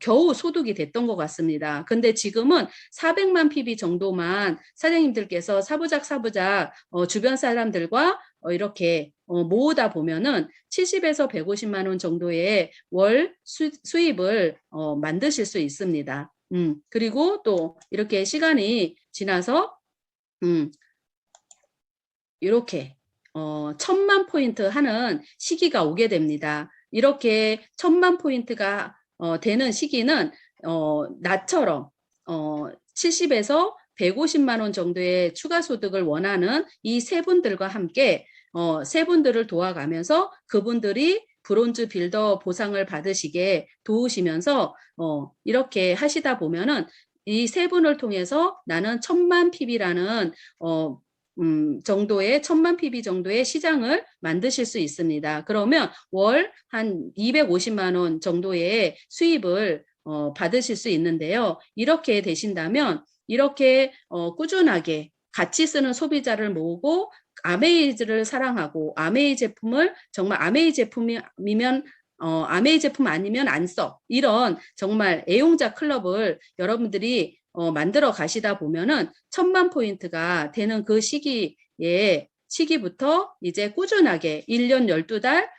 겨우 소득이 됐던 것 같습니다. 근데 지금은 400만 PB 정도만 사장님들께서 사부작 주변 사람들과 이렇게 모으다 보면은 70에서 150만 원 정도의 월 수입을 만드실 수 있습니다. 그리고 또 이렇게 시간이 지나서 이렇게 1000만 포인트 하는 시기가 오게 됩니다. 이렇게 1000만 포인트가 되는 시기는 나처럼 70에서 150만 원 정도의 추가 소득을 원하는 이 세 분들과 함께 세 분들을 도와가면서 그분들이 브론즈 빌더 보상을 받으시게 도우시면서 이렇게 하시다 보면은 이 세 분을 통해서 나는 1000만 PB라는 정도의 1000만 PB 정도의 시장을 만드실 수 있습니다. 그러면 월 한 250만 원 정도의 수입을 받으실 수 있는데요. 이렇게 되신다면 이렇게 꾸준하게 같이 쓰는 소비자를 모으고 아메이즈를 사랑하고 아메이 제품을 정말 아메이 제품이면 아메이 제품 아니면 안 써. 이런 정말 애용자 클럽을 여러분들이 만들어 가시다 보면은 1000만 포인트가 되는 그 시기부터 이제 꾸준하게 1년 12달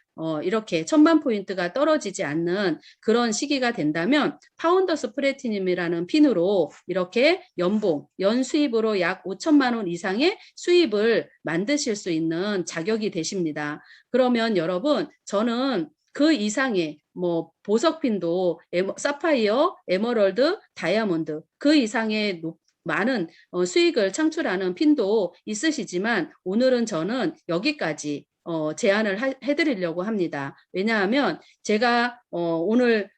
이렇게 1000만 포인트가 떨어지지 않는 그런 시기가 된다면 파운더스 플래티늄이라는 핀으로 이렇게 연 수입으로 약 5천만 원 이상의 수입을 만드실 수 있는 자격이 되십니다. 그러면 여러분 저는 그 이상의 뭐 보석핀도 사파이어, 에머럴드, 다이아몬드 그 이상의 많은 수익을 창출하는 핀도 있으시지만 오늘은 저는 여기까지 제안을 해드리려고 합니다. 왜냐하면 제가 오늘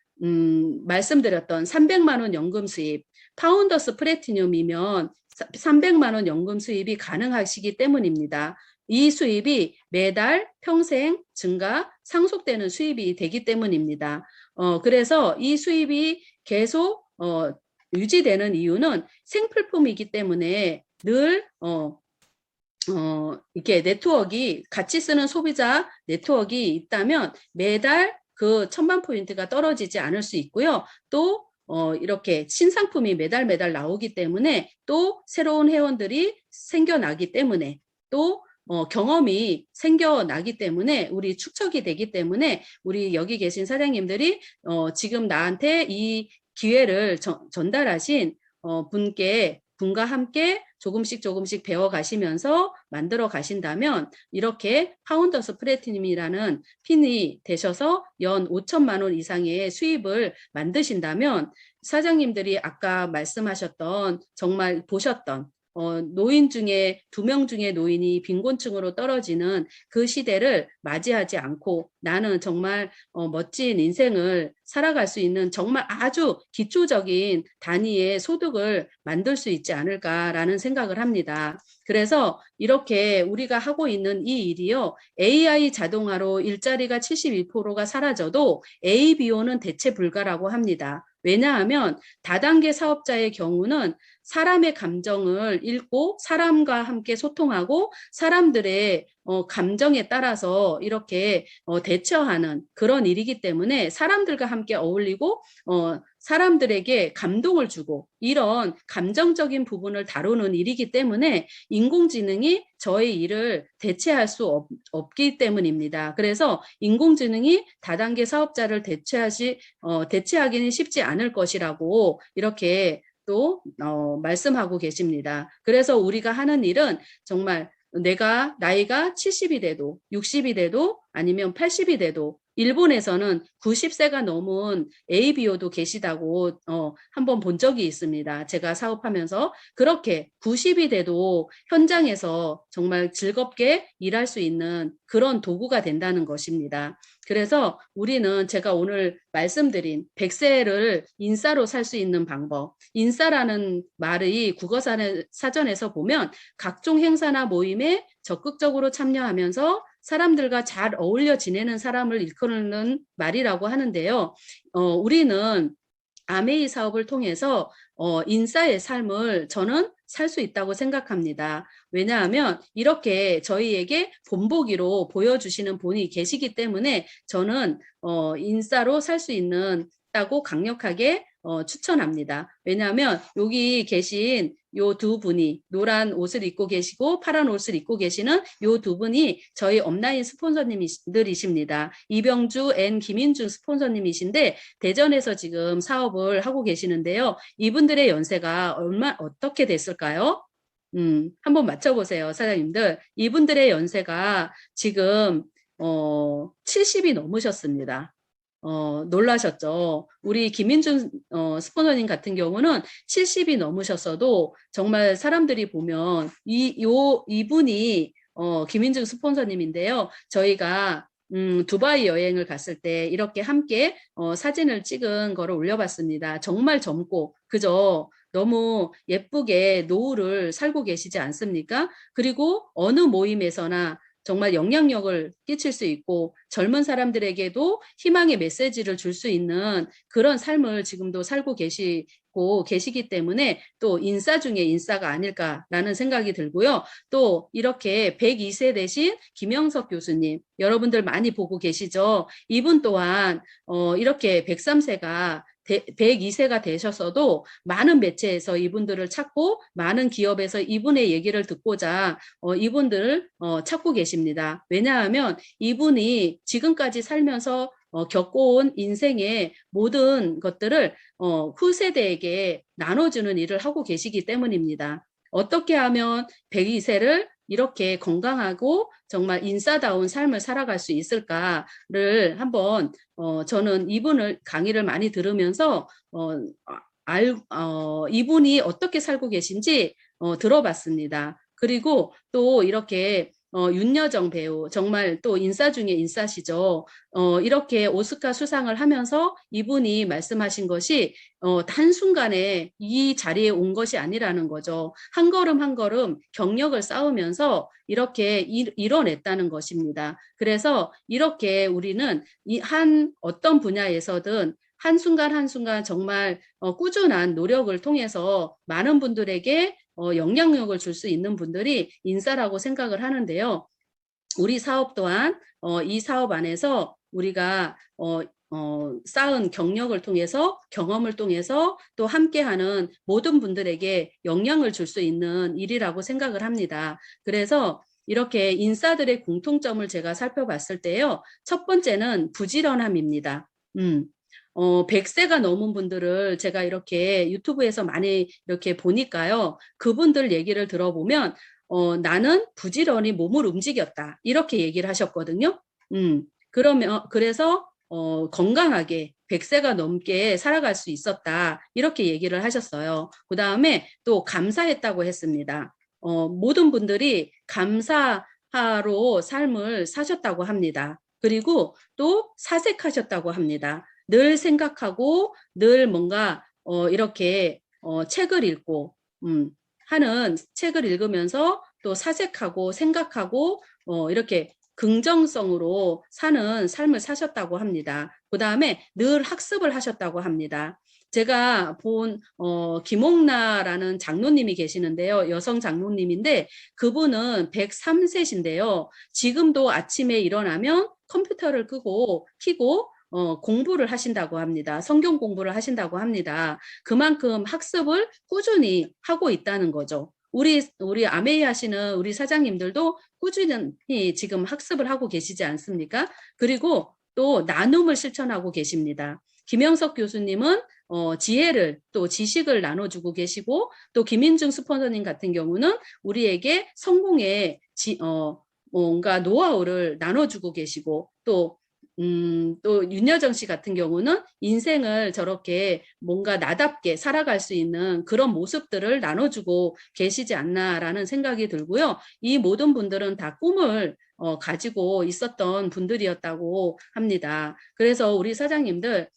말씀드렸던 300만 원 연금 수입, 파운더스 플래티늄이면 300만 원 연금 수입이 가능하시기 때문입니다. 이 수입이 매달 평생 증가, 상속되는 수입이 되기 때문입니다. 그래서 이 수입이 계속 유지되는 이유는 생필품이기 때문에 늘 이렇게 네트워크가 같이 쓰는 소비자 네트워크가 있다면 매달 그 1000만 포인트가 떨어지지 않을 수 있고요. 또 이렇게 신상품이 매달 나오기 때문에 또 새로운 회원들이 생겨나기 때문에 또 경험이 생겨나기 때문에 우리 축적이 되기 때문에 우리 여기 계신 사장님들이 지금 나한테 이 기회를 전달하신 분과 함께 조금씩 배워가시면서 만들어 가신다면 이렇게 파운더스 플래티늄이라는 핀이 되셔서 연 5천만 원 이상의 수입을 만드신다면 사장님들이 아까 말씀하셨던 정말 보셨던 노인 중에 2명 중에 노인이 빈곤층으로 떨어지는 그 시대를 맞이하지 않고 나는 정말 멋진 인생을 살아갈 수 있는 정말 아주 기초적인 단위의 소득을 만들 수 있지 않을까라는 생각을 합니다. 그래서 이렇게 우리가 하고 있는 이 일이요, AI 자동화로 일자리가 71%가 사라져도 ABO는 대체 불가라고 합니다. 왜냐하면 다단계 사업자의 경우는 사람의 감정을 읽고 사람과 함께 소통하고 사람들의 감정에 따라서 이렇게 대처하는 그런 일이기 때문에 사람들과 함께 어울리고 사람들에게 감동을 주고 이런 감정적인 부분을 다루는 일이기 때문에 인공지능이 저의 일을 대체할 수 없기 때문입니다. 그래서 인공지능이 다단계 사업자를 대체하기는 쉽지 않을 것이라고 이렇게 또 말씀하고 계십니다. 그래서 우리가 하는 일은 정말 내가 나이가 70이 돼도 60이 돼도 아니면 80이 돼도 일본에서는 90세가 넘은 ABO도 계시다고 한번 본 적이 있습니다. 제가 사업하면서 그렇게 90이 돼도 현장에서 정말 즐겁게 일할 수 있는 그런 도구가 된다는 것입니다. 그래서 우리는 제가 오늘 말씀드린 100세를 인싸로 살 수 있는 방법, 인싸라는 말의 국어사전에서 보면 각종 행사나 모임에 적극적으로 참여하면서 사람들과 잘 어울려 지내는 사람을 일컫는 말이라고 하는데요. 우리는 아메이 사업을 통해서 인싸의 삶을 저는 살 수 있다고 생각합니다. 왜냐하면 이렇게 저희에게 본보기로 보여주시는 분이 계시기 때문에 저는 인싸로 살 수 있다고 강력하게 추천합니다. 왜냐하면 여기 계신 요 두 분이 노란 옷을 입고 계시고 파란 옷을 입고 계시는 요 두 분이 저희 업라인 스폰서님들이십니다. 이병주 앤 김인준 스폰서님이신데 대전에서 지금 사업을 하고 계시는데요. 이분들의 연세가 어떻게 됐을까요? 한번 맞춰보세요, 사장님들. 이분들의 연세가 지금 70이 넘으셨습니다. 놀라셨죠? 우리 김인준 스폰서님 같은 경우는 70이 넘으셨어도 정말 사람들이 보면 이분이 김인준 스폰서님인데요. 저희가 두바이 여행을 갔을 때 이렇게 함께 사진을 찍은 거를 올려봤습니다. 정말 젊고 그저 너무 예쁘게 노후를 살고 계시지 않습니까? 그리고 어느 모임에서나 정말 영향력을 끼칠 수 있고 젊은 사람들에게도 희망의 메시지를 줄 수 있는 그런 삶을 지금도 살고 계시기 때문에 또 인싸 중에 인싸가 아닐까라는 생각이 들고요. 또 이렇게 102세 되신 김영석 교수님, 여러분들 많이 보고 계시죠? 이분 또한 이렇게 103세가 102세가 되셨어도 많은 매체에서 이분들을 찾고 많은 기업에서 이분의 얘기를 듣고자 이분들을 찾고 계십니다. 왜냐하면 이분이 지금까지 살면서 겪어온 인생의 모든 것들을 후세대에게 나눠주는 일을 하고 계시기 때문입니다. 어떻게 하면 102세를 이렇게 건강하고 정말 인싸다운 삶을 살아갈 수 있을까를 한번 저는 이분을 강의를 많이 들으면서 이분이 어떻게 살고 계신지 들어봤습니다. 그리고 또 이렇게 윤여정 배우 정말 또 인싸 중에 인싸시죠. 이렇게 오스카 수상을 하면서 이분이 말씀하신 것이 한순간에 이 자리에 온 것이 아니라는 거죠. 한 걸음 한 걸음 경력을 쌓으면서 이렇게 이뤄냈다는 것입니다. 그래서 이렇게 우리는 어떤 분야에서든 한순간 한순간 정말 꾸준한 노력을 통해서 많은 분들에게 영향력을 줄 수 있는 분들이 인싸라고 생각을 하는데요. 우리 사업 또한 이 사업 안에서 우리가 쌓은 경력을 통해서 경험을 통해서 또 함께하는 모든 분들에게 영향을 줄 수 있는 일이라고 생각을 합니다. 그래서 이렇게 인싸들의 공통점을 제가 살펴봤을 때요. 첫 번째는 부지런함입니다. 100세가 넘은 분들을 제가 이렇게 유튜브에서 많이 이렇게 보니까요. 그분들 얘기를 들어보면 나는 부지런히 몸을 움직였다. 이렇게 얘기를 하셨거든요. 그래서 건강하게 100세가 넘게 살아갈 수 있었다. 이렇게 얘기를 하셨어요. 그 다음에 또 감사했다고 했습니다. 모든 분들이 감사하로 삶을 사셨다고 합니다. 그리고 또 사색하셨다고 합니다. 늘 생각하고 늘 뭔가 이렇게 책을 읽고 하는 책을 읽으면서 또 사색하고 생각하고 이렇게 긍정성으로 사는 삶을 사셨다고 합니다. 그 다음에 늘 학습을 하셨다고 합니다. 제가 본 김옥나라는 장로님이 계시는데요. 여성 장로님인데 그분은 103세신데요. 지금도 아침에 일어나면 컴퓨터를 끄고 켜고 공부를 하신다고 합니다. 성경 공부를 하신다고 합니다. 그만큼 학습을 꾸준히 하고 있다는 거죠. 우리 아메이 하시는 우리 사장님들도 꾸준히 지금 학습을 하고 계시지 않습니까? 그리고 또 나눔을 실천하고 계십니다. 김영석 교수님은 지혜를 또 지식을 나눠주고 계시고 또 김인중 스폰서님 같은 경우는 우리에게 성공의 뭔가 노하우를 나눠주고 계시고 또 윤여정 씨 같은 경우는 인생을 저렇게 뭔가 나답게 살아갈 수 있는 그런 모습들을 나눠주고 계시지 않나라는 생각이 들고요. 이 모든 분들은 다 꿈을 가지고 있었던 분들이었다고 합니다. 그래서 우리 사장님들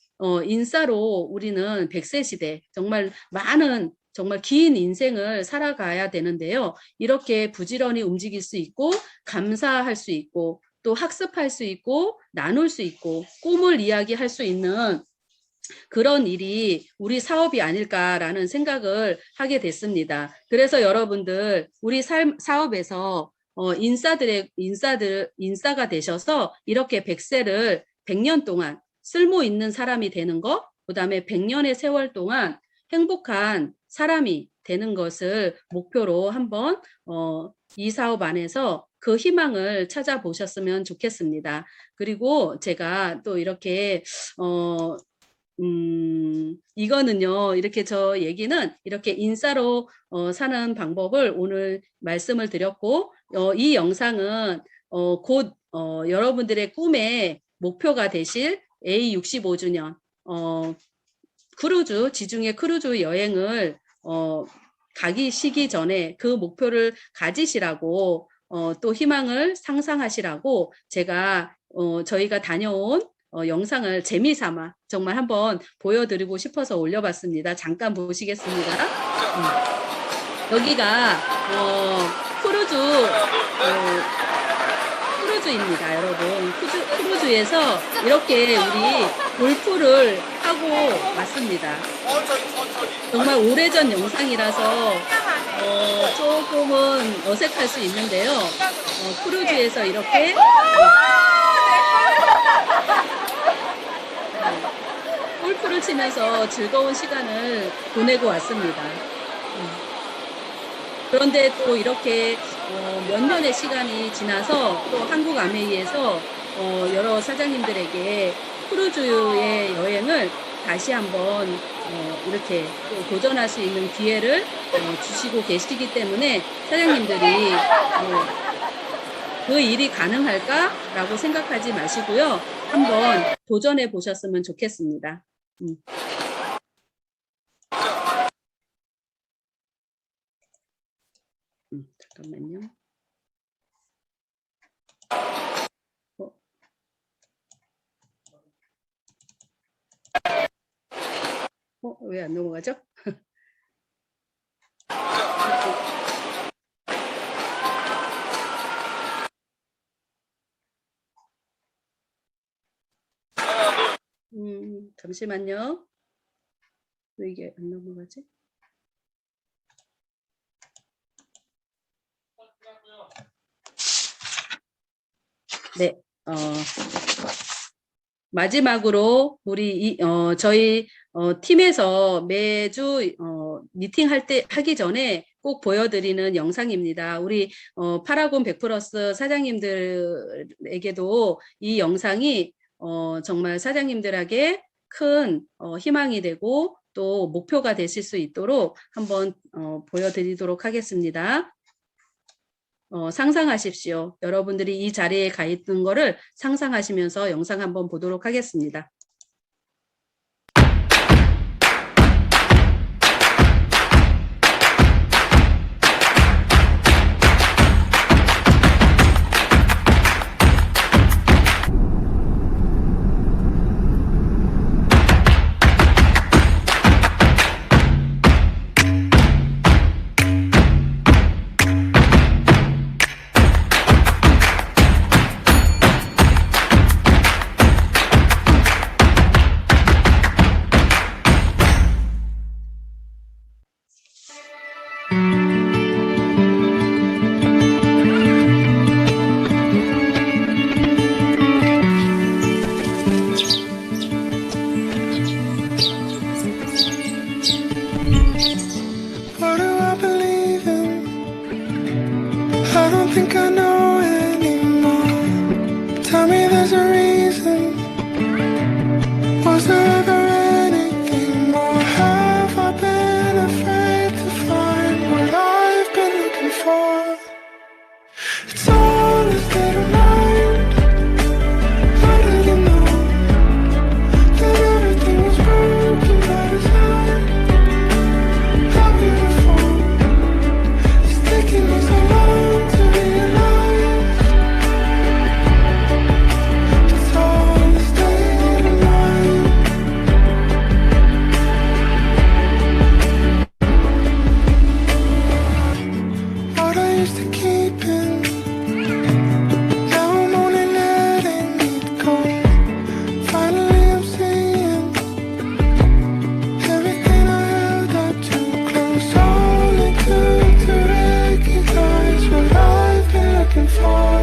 인싸로 우리는 100세 시대 정말 많은 정말 긴 인생을 살아가야 되는데요. 이렇게 부지런히 움직일 수 있고 감사할 수 있고 또 학습할 수 있고 나눌 수 있고 꿈을 이야기할 수 있는 그런 일이 우리 사업이 아닐까라는 생각을 하게 됐습니다. 그래서 여러분들 우리 사업에서 인싸가 되셔서 이렇게 100세를 100년 동안 쓸모 있는 사람이 되는 것, 그 다음에 100년의 세월 동안 행복한 사람이 되는 것을 목표로 한번 이 사업 안에서 그 희망을 찾아보셨으면 좋겠습니다. 그리고 제가 또 이렇게 이거는요, 이렇게 저 얘기는 이렇게 인싸로 사는 방법을 오늘 말씀을 드렸고, 이 영상은 곧 여러분들의 꿈의 목표가 되실 A65주년 크루즈, 지중해 크루즈 여행을 가기 시기 전에 그 목표를 가지시라고 또 희망을 상상하시라고 제가 저희가 다녀온 영상을 재미삼아 정말 한번 보여드리고 싶어서 올려봤습니다. 잠깐 보시겠습니다. 여기가 크루즈입니다, 여러분. 크루즈에서 이렇게 우리 골프를 하고 왔습니다. 정말 오래전 영상이라서 조금은 어색할 수 있는데요. 크루즈에서 이렇게 골프를 치면서 즐거운 시간을 보내고 왔습니다. 그런데 또 이렇게 몇 년의 시간이 지나서 또 한국 아메이에서 여러 사장님들에게 크루즈의 여행을 다시 한번 이렇게 또 도전할 수 있는 기회를 주시고 계시기 때문에 사장님들이 그 일이 가능할까라고 생각하지 마시고요. 한번 도전해 보셨으면 좋겠습니다. 잠깐만요. 왜 안 넘어가죠? 잠시만요. 왜 이게 안 넘어가지? 네, 마지막으로 우리 저희 팀에서 매주 하기 전에 꼭 보여드리는 영상입니다. 우리 파라곤 100플러스 사장님들에게도 이 영상이 정말 사장님들에게 큰 희망이 되고 또 목표가 되실 수 있도록 한번 보여드리도록 하겠습니다. 상상하십시오. 여러분들이 이 자리에 가 있는 거를 상상하시면서 영상 한번 보도록 하겠습니다. What do I believe in? I don't think I know anymore. Tell me there's a reason. Was there ever anything more? Have I been afraid to find what I've been looking for? It's all a state of mind. How did you know that everything was broken by design? How beautiful. It's taking me so long to realize. It's all a state of mind. What I used to keep in, now I'm only letting it go. Finally I'm seeing everything I held up too close. All it took to recognize what I've been looking for.